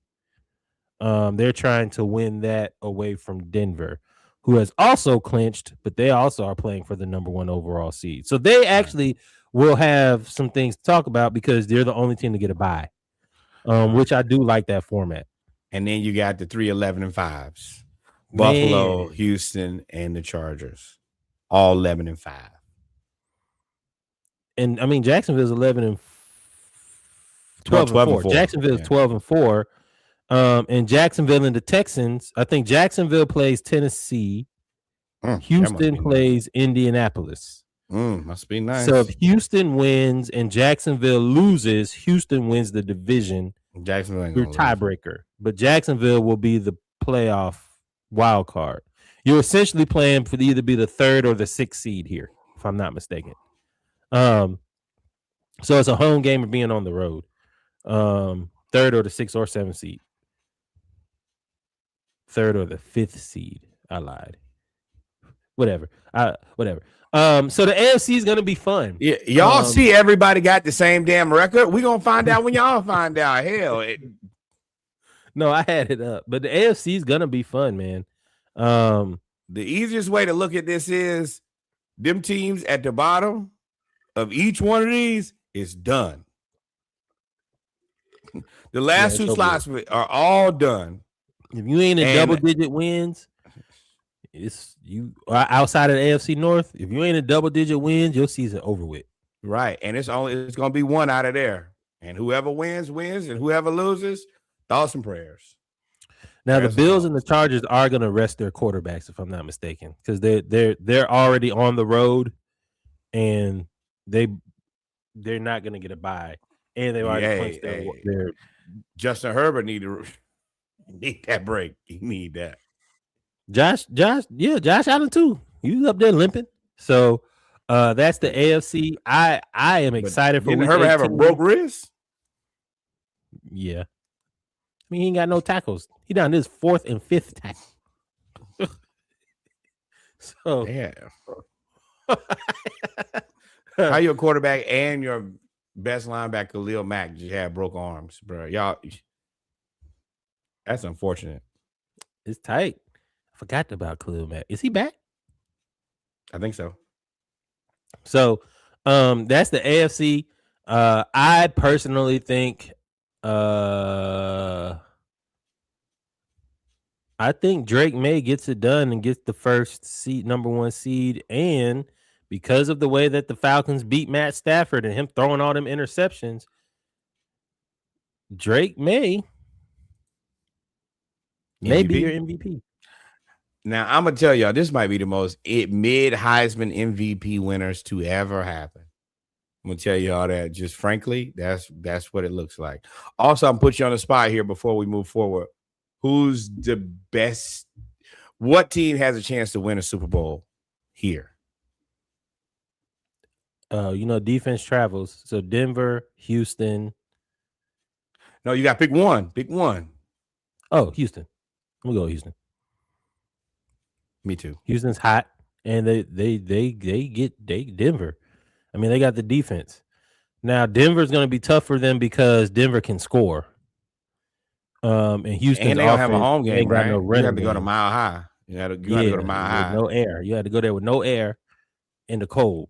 They're trying to win that away from Denver, who has also clinched, but they also are playing for the number 1 overall seed. So they actually will have some things to talk about because they're the only team to get a bye, which I do like that format. And then you got the 3-11-5s. Buffalo, Houston, and the Chargers. All 11-5. And I mean, Jacksonville's 12-4. Jacksonville's 12-4. And Jacksonville and the Texans, I think Jacksonville plays Tennessee. Houston plays Indianapolis. Must be nice. So if Houston wins and Jacksonville loses, Houston wins the division. Jacksonville through tiebreaker, but Jacksonville will be the playoff wild card. You're essentially playing for either be the 3rd or the 6th seed here, if I'm not mistaken. So it's a home game of being on the road. 3rd or the 6th or 7th seed. 3rd or the 5th seed. I lied. Whatever. So the AFC is going to be fun. Yeah, y'all see everybody got the same damn record. We're going to find out when y'all find out. Hell. No, I had it up. But the AFC is going to be fun, man. The easiest way to look at this is them teams at the bottom of each one of these is done. The last 2 slots are all done. If you ain't in double-digit wins, it's you outside of the AFC North. If you ain't in double-digit wins, your season over with. Right, and it's going to be one out of there, and whoever wins, and whoever loses, thoughts and prayers. Now the Bills and the Chargers are going to rest their quarterbacks, if I'm not mistaken, because they're already on the road, and they're not going to get a bye, and they've already clinched their. Justin Herbert need that break. He need that. Josh Allen too. You up there limping. So that's the AFC. I am excited for. Didn't Herbert have a broke wrist? Yeah. I mean, he ain't got no tackles. He done his 4th and 5th tackle. So yeah. How you a quarterback and your best linebacker, Khalil Mack, just had broke arms, bro. Y'all, that's unfortunate. It's tight. I forgot about Khalil Mack. Is he back? I think so. So, that's the AFC. I personally think, I think Drake May gets it done and gets the first seed, number 1 seed, and because of the way that the Falcons beat Matt Stafford and him throwing all them interceptions, Drake May be your MVP. Now, I'm going to tell y'all, this might be the most mid Heisman MVP winners to ever happen. I'm going to tell y'all that just frankly, that's what it looks like. Also, I'm put you on the spot here before we move forward. Who's the best? What team has a chance to win a Super Bowl here? Defense travels. So Denver, Houston. No, you got to pick one. Pick one. Oh, Houston. I'm gonna go Houston. Me too. Houston's hot, and they get Denver. I mean, they got the defense. Now Denver's gonna be tough for them because Denver can score. And Houston, and they don't have a home game, right? No you have to go to Mile High. You have to go to Mile High. No air. You had to go there with no air in the cold.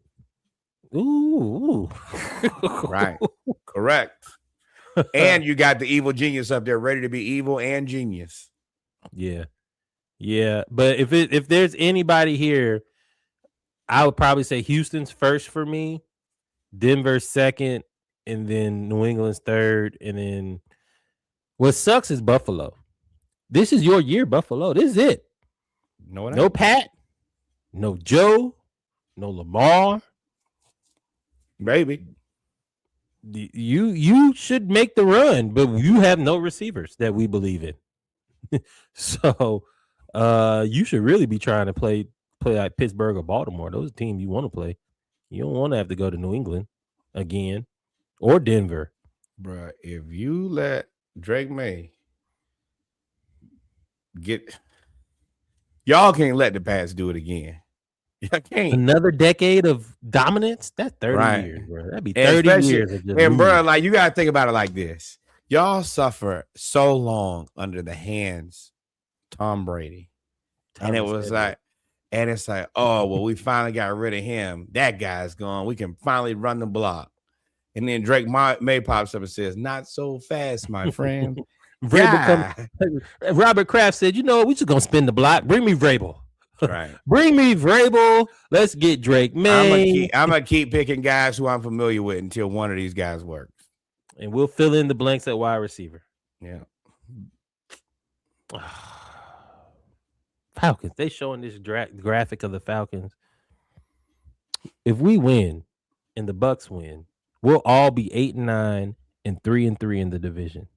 Ooh. Right. Correct. And you got the evil genius up there ready to be evil and genius. Yeah. Yeah. But if there's anybody here, I would probably say Houston's first for me, Denver's second, and then New England's third. And then what sucks is Buffalo. This is your year, Buffalo. This is it. No Pat, no Joe, no Lamar. Baby. You should make the run, but you have no receivers that we believe in. So you should really be trying to play like Pittsburgh or Baltimore. Those are teams you want to play. You don't want to have to go to New England again or Denver. Bruh, if you let Drake May y'all can't let the Pats do it again. Y'all can't. Another decade of dominance? That's 30 years, bro. That'd be 30 years. And bro, like you gotta think about it like this. Y'all suffer so long under the hands of Tom Brady. And it's like, oh, well, we finally got rid of him. That guy's gone. We can finally run the block. And then Drake May pops up and says, "Not so fast, my friend." Robert Kraft said, we just gonna spin the block. Bring me Vrabel. Right. Bring me Vrabel. Let's get Drake May. I'm gonna keep picking guys who I'm familiar with until one of these guys works. And we'll fill in the blanks at wide receiver. Yeah. Falcons. They showing this graphic of the Falcons. If we win and the Bucs win, we'll all be 8-9 and 3-3 in the division.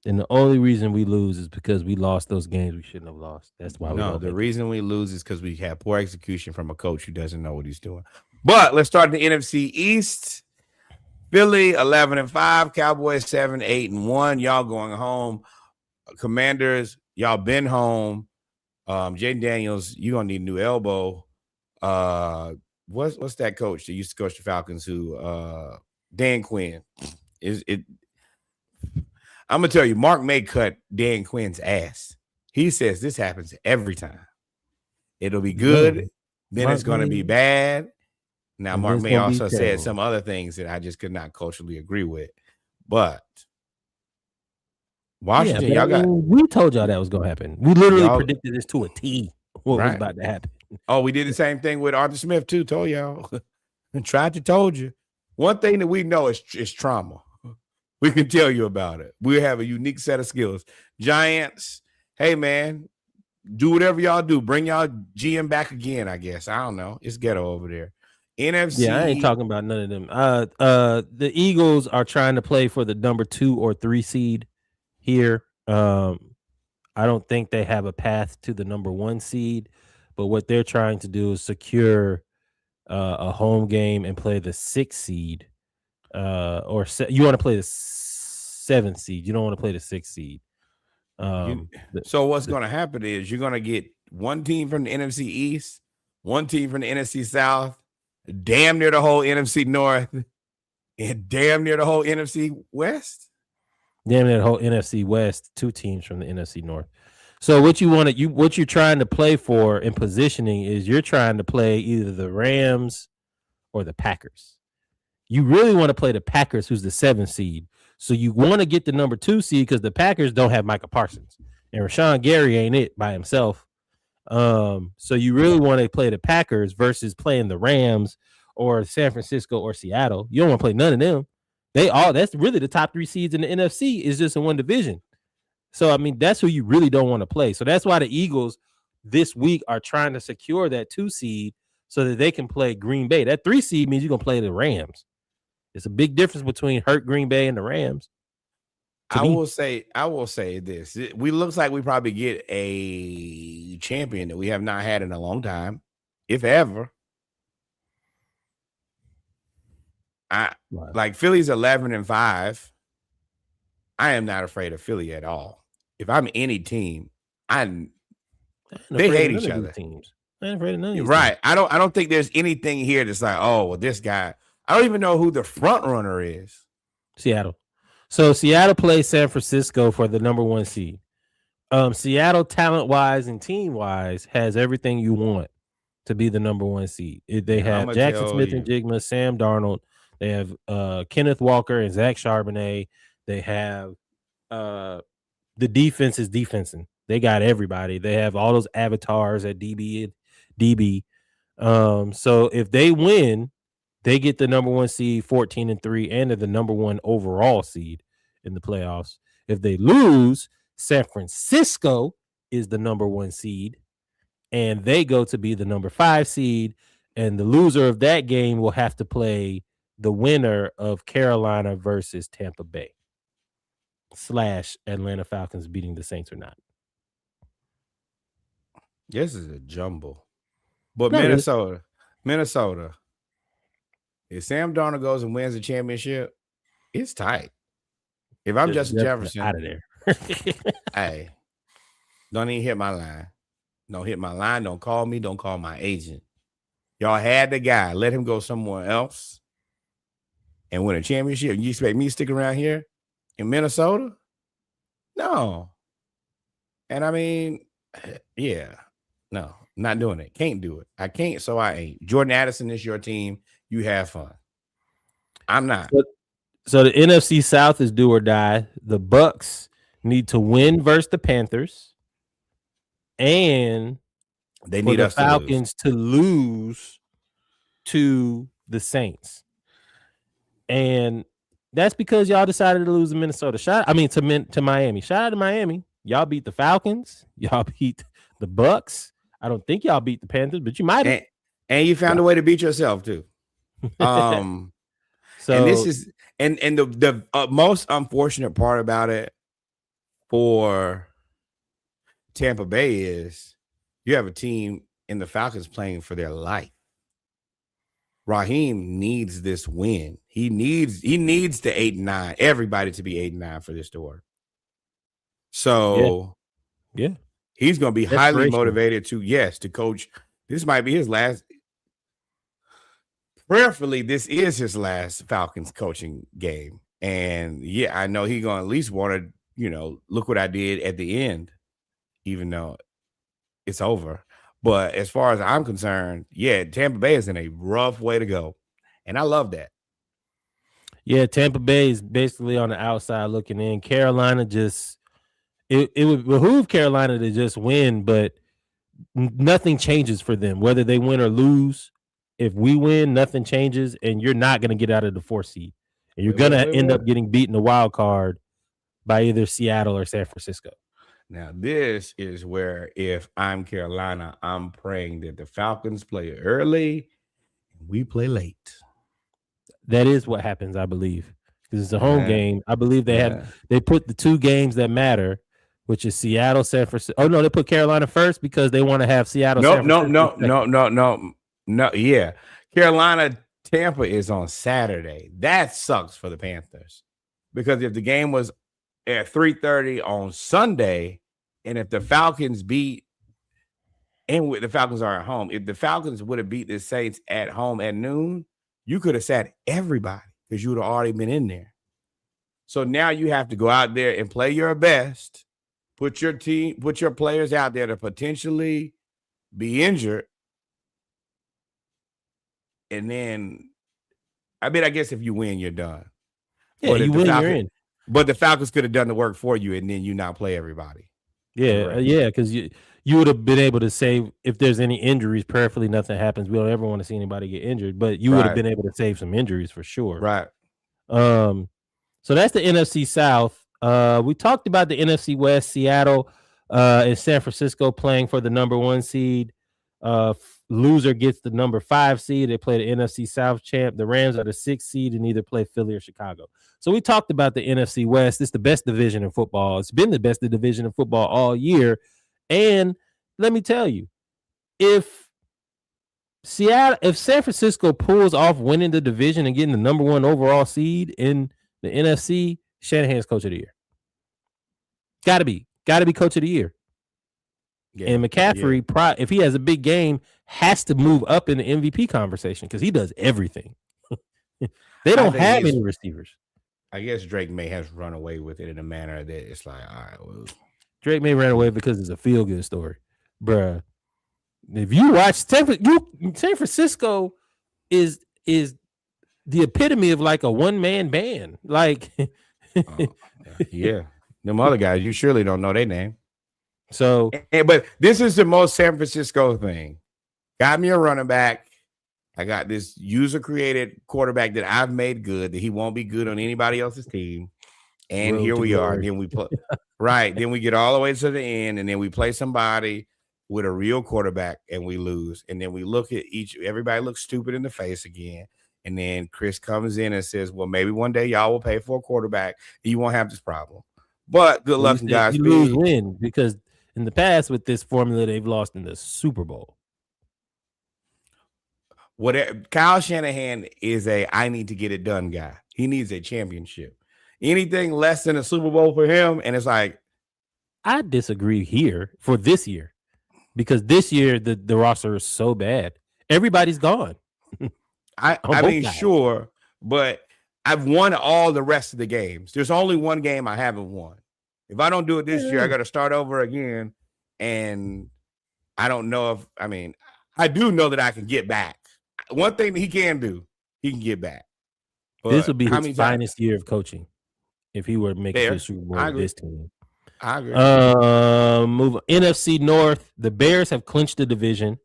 And the only reason we lose is because we lost those games we shouldn't have lost. That's why the reason we lose is because we have poor execution from a coach who doesn't know what he's doing. But let's start in the NFC East. Philly 11-5, Cowboys 7-8-1. Y'all going home. Commanders, y'all been home. Jaden Daniels, you're gonna need a new elbow. What's that coach that used to coach the Falcons who Dan Quinn? I'm gonna tell you, Mark May cut Dan Quinn's ass. He says this happens every time. It'll be good, then it's gonna be bad. Now, Mark May also said some other things that I just could not culturally agree with. But Washington, we told y'all that was gonna happen. We literally predicted this to a T. What was about to happen? Oh, we did the same thing with Arthur Smith too. Told y'all, and tried to told you. One thing that we know is trauma. We can tell you about it. We have a unique set of skills. Giants, hey man, do whatever y'all do. Bring y'all GM back again. I guess I don't know. It's ghetto over there. NFC. Yeah, I ain't talking about none of them. The Eagles are trying to play for the number 2 or 3 seed here. I don't think they have a path to the number 1 seed, but what they're trying to do is secure a home game and play the 6th seed. You want to play the 7th seed. You don't want to play the 6th seed. So what's going to happen is you're going to get one team from the NFC East, one team from the NFC South, damn near the whole NFC North, and damn near the whole NFC West. Damn near the whole NFC West. 2 teams from the NFC North. So what you're trying to play for in positioning is you're trying to play either the Rams or the Packers. You really want to play the Packers, who's the 7th seed. So you want to get the number 2 seed because the Packers don't have Micah Parsons. And Rashawn Gary ain't it by himself. So you really want to play the Packers versus playing the Rams or San Francisco or Seattle. You don't want to play none of them. That's really the top 3 seeds in the NFC is just in one division. So, I mean, that's who you really don't want to play. So that's why the Eagles this week are trying to secure that 2 seed so that they can play Green Bay. That 3 seed means you're going to play the Rams. It's a big difference between hurt Green Bay and the Rams. I will say this. We looks like we probably get a champion that we have not had in a long time, if ever. Like Philly's 11-5. I am not afraid of Philly at all. If I'm any team, they hate each other. Teams. I ain't afraid of none of these right. teams. I don't think there's anything here that's like, oh, well, this guy. I don't even know who the front runner is. Seattle. So Seattle plays San Francisco for the number 1 seed. Seattle, talent-wise and team-wise, has everything you want to be the number 1 seed. They have Jackson Smith and Jigma, Sam Darnold. They have Kenneth Walker and Zach Charbonnet. They have the defense is defensing. They got everybody. They have all those avatars at DB. So if they win, they get the number 1 seed, 14-3, and they're the number 1 overall seed in the playoffs. If they lose, San Francisco is the number 1 seed, and they go to be the number 5 seed. And the loser of that game will have to play the winner of Carolina versus Tampa Bay / Atlanta Falcons beating the Saints or not. This is a jumble. But Minnesota. If Sam Darnold goes and wins the championship, it's tight. If I'm Justin Jefferson, out of there. Hey, don't even hit my line. Don't hit my line. Don't call me. Don't call my agent. Y'all had the guy. Let him go somewhere else and win a championship. You expect me to stick around here in Minnesota? No. And I mean, yeah, no, not doing it. Can't do it. I can't, so I ain't. Jordan Addison is your team. You have fun. I'm not. So the NFC South is do or die. The Bucs need to win versus the Panthers, and they need the Falcons to lose to the Saints. And that's because y'all decided to lose to Minnesota. To Miami. Shout out to Miami. Y'all beat the Falcons. Y'all beat the Bucs. I don't think y'all beat the Panthers, but you might have. And you found a way to beat yourself too. So and this is the most unfortunate part about it for Tampa Bay is you have a team in the Falcons playing for their life. Raheem needs this win. He needs the 8-9. Everybody to be 8-9 for this to work. So yeah. He's going to be highly motivated to coach. This might be his last. Prayerfully, this is his last Falcons coaching game. And yeah, I know he's going to at least want to, look what I did at the end, even though it's over. But as far as I'm concerned, yeah, Tampa Bay is in a rough way to go. And I love that. Yeah, Tampa Bay is basically on the outside looking in. Carolina it would behoove Carolina to just win, but nothing changes for them, whether they win or lose. If we win, nothing changes, and you're not going to get out of the 4th seed. And you're going to end up getting beaten the wild card by either Seattle or San Francisco. Now, this is where if I'm Carolina, I'm praying that the Falcons play early and we play late. That is what happens, I believe. Because it's a home game. I believe they put the 2 games that matter, which is Seattle, San Francisco. Oh, no, they put Carolina first because they want to have Seattle. No, yeah. Carolina, Tampa is on Saturday. That sucks for the Panthers. Because if the game was at 3:30 on Sunday, and if the Falcons the Falcons are at home, if the Falcons would have beat the Saints at home at noon, you could have sat everybody. because you would have already been in there. So now you have to go out there and play your best, put your players out there to potentially be injured. And then, I guess if you win, you're done. Yeah, you win, you're in. But the Falcons could have done the work for you, and then you not play everybody. Yeah, because you would have been able to save if there's any injuries. Prayerfully, nothing happens. We don't ever want to see anybody get injured, but you would have been able to save some injuries for sure. Right. So that's the NFC South. We talked about the NFC West, Seattle and San Francisco playing for the number 1 seed. Loser gets the number 5 seed. They play the NFC South champ. The Rams are the 6th seed and either play Philly or Chicago. So we talked about the NFC West. It's the best division in football. It's been the best division in football all year. And let me tell you, if San Francisco pulls off winning the division and getting the number 1 overall seed in the NFC, Shanahan's coach of the year. Gotta be coach of the year. Yeah, and McCaffrey, if he has a big game, has to move up in the MVP conversation because he does everything. They don't have any receivers. I guess Drake May has run away with it in a manner that it's like, all right, well. Drake May ran away because it's a feel-good story. Bruh. If you watch San Francisco is the epitome of like a one-man band. Like, yeah. Them other guys, you surely don't know their name. So, but this is the most San Francisco thing. Got me a running back. I got this user-created quarterback that I've made good, that he won't be good on anybody else's team. And here we are. Then we play. Right. Then we get all the way to the end, and then we play somebody with a real quarterback, and we lose. And then we look at everybody looks stupid in the face again. And then Chris comes in and says, well, maybe one day y'all will pay for a quarterback. And you won't have this problem. But good luck, guys. You lose win because in the past with this formula, they've lost in the Super Bowl. Kyle Shanahan is I need to get it done guy. He needs a championship. Anything less than a Super Bowl for him, and it's like, I disagree here for this year because this year the roster is so bad. Everybody's gone. I mean, sure, but I've won all the rest of the games. There's only one game I haven't won. If I don't do it this year, I got to start over again. And I don't know I do know that I can get back. One thing that he can do, he can get back. But this would be his finest year of coaching if he were to make it to the Super Bowl with this team. I agree. Move NFC North. The Bears have clinched the division.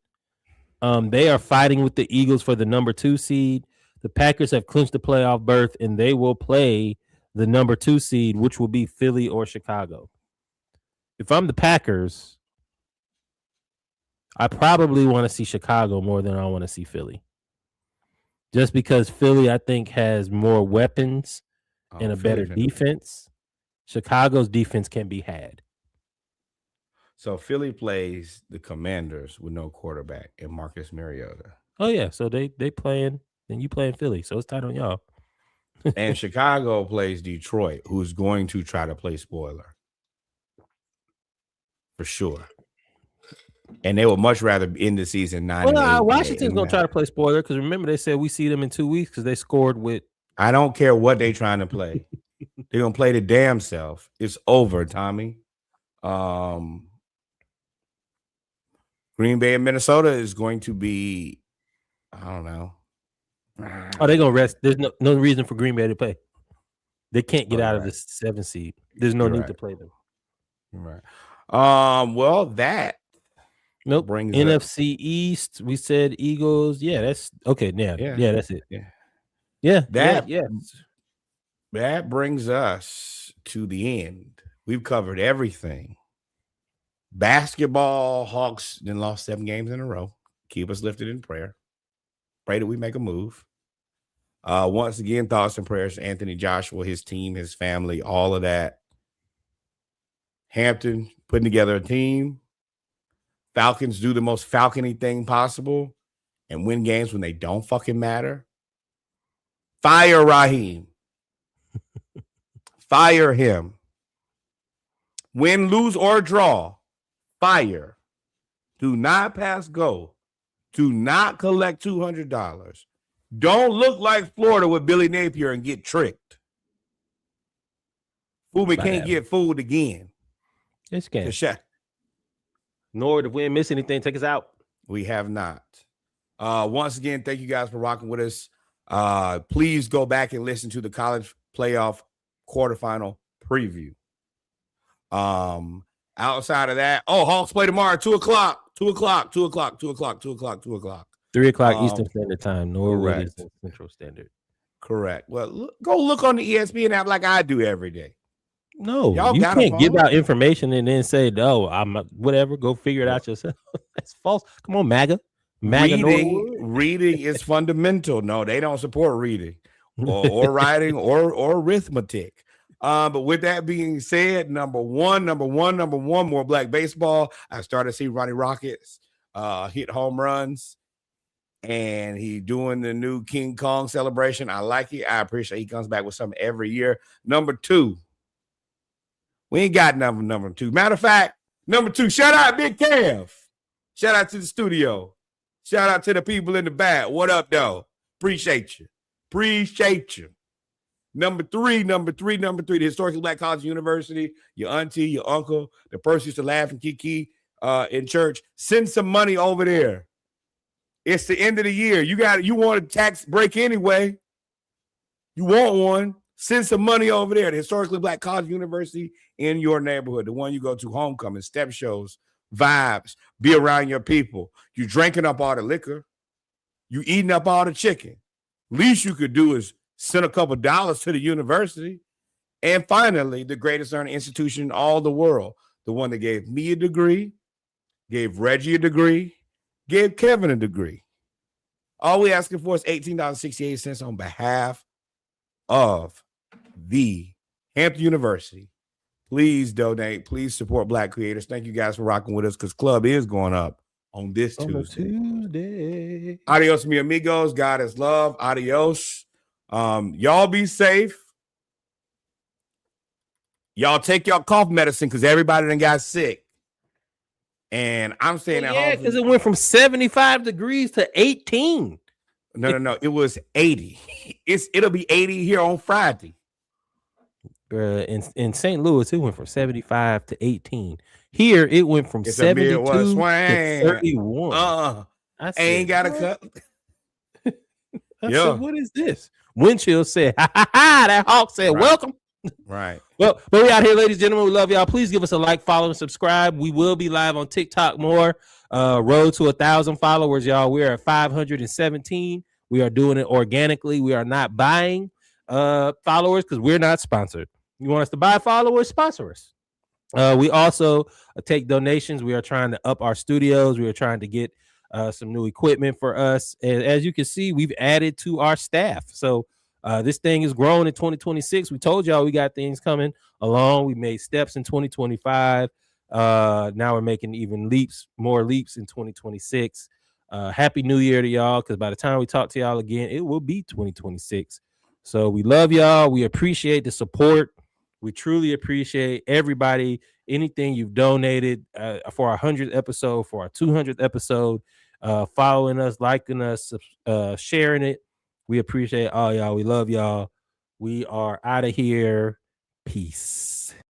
They are fighting with the Eagles for the number 2 seed. The Packers have clinched the playoff berth, and they will play the number 2 seed, which will be Philly or Chicago. If I'm the Packers, I probably want to see Chicago more than I want to see Philly. Just because Philly, I think, has more weapons and a better defense. Chicago's defense can be had. So Philly plays the Commanders with no quarterback and Marcus Mariota. Oh, yeah. So they playing, and you playing Philly. So it's tight on y'all. And Chicago plays Detroit, who's going to try to play spoiler. For sure. And they would much rather end the season 9-8. Well, Washington's going to try to play spoiler because remember they said we see them in 2 weeks because they scored with. I don't care what they're trying to play. They're going to play the damn self. It's over, Tommy. Green Bay and Minnesota is going to be, I don't know. Oh, they're going to rest. There's no reason for Green Bay to play. They can't get out of the 7th seed. There's no need to play them. Right. Well, that brings NFC East. We said Eagles. Yeah, that's okay. Yeah, that's it. Yeah. That brings us to the end. We've covered everything. Basketball, Hawks then lost 7 games in a row. Keep us lifted in prayer. Pray that we make a move. Once again, thoughts and prayers to Anthony Joshua, his team, his family, all of that. Hampton putting together a team. Falcons do the most Falcon-y thing possible and win games when they don't fucking matter. Fire Raheem. Fire him. Win, lose, or draw. Fire. Do not pass go. Do not collect $200. Don't look like Florida with Billy Napier and get tricked. Fubi can't get fooled again. It's game. Nor if we didn't miss anything, take us out. We have not. Once again, thank you guys for rocking with us. Please go back and listen to the college playoff quarterfinal preview. Outside of that, Hawks play tomorrow, 2:00. 3 o'clock Eastern Standard Time. Norwood is Central Standard. Correct. Well, go look on the ESPN app like I do every day. No, you can't give out information and then say, "No, I'm whatever." Go figure it out yourself. That's false. Come on, MAGA. Reading is fundamental. No, they don't support reading or writing or arithmetic. But with that being said, number one, more black baseball. I started to see Ronnie Rockets hit home runs, and he doing the new King Kong celebration. I like it. I appreciate he comes back with something every year. Number two, we ain't got number two. Matter of fact, number two, shout out Big Kev. Shout out to the studio. Shout out to the people in the back. What up, though? Appreciate you. Number three, the Historically Black College University, your auntie, your uncle, the person used to laugh and kiki in church. Send some money over there. It's the end of the year. You want a tax break anyway. You want one. Send some money over there. The Historically Black College University in your neighborhood, the one you go to, homecoming, step shows, vibes, be around your people. You drinking up all the liquor. You eating up all the chicken. Least you could do is send a couple dollars to the university. And finally, the greatest earning institution in all the world, the one that gave me a degree, gave Reggie a degree, gave Kevin a degree. All we asking for is $18.68 on behalf of the Hampton University. Please donate. Please support Black creators. Thank you guys for rocking with us because Club is going up on this Tuesday. Adios, mi amigos. God is love. Adios. Y'all be safe. Y'all take your cough medicine because everybody done got sick. And I'm staying at home. Because it went from 75 degrees to 18. No. It was 80. It'll be 80 here on Friday. In St. Louis, it went from 75 to 18. Here, it went from 72 to 31. I ain't got a cut. I said, what is this? Windshield said, ha, ha, ha. That Hawk said, welcome. Right. Well, but we out here, ladies and gentlemen. We love y'all. Please give us a like, follow, and subscribe. We will be live on TikTok more. Road to 1,000 followers, y'all. We are at 517. We are doing it organically. We are not buying followers because we're not sponsored. You want us to buy followers? Sponsor us. We also take donations. We are trying to up our studios. We are trying to get some new equipment for us. And as you can see, we've added to our staff. So this thing is growing in 2026. We told y'all we got things coming along. We made steps in 2025. Now we're making even more leaps in 2026. Happy New Year to y'all, because by the time we talk to y'all again, it will be 2026. So we love y'all. We appreciate the support. We truly appreciate everybody, anything you've donated for our 100th episode, for our 200th episode, following us, liking us, sharing it. We appreciate all y'all. We love y'all. We are out of here. Peace.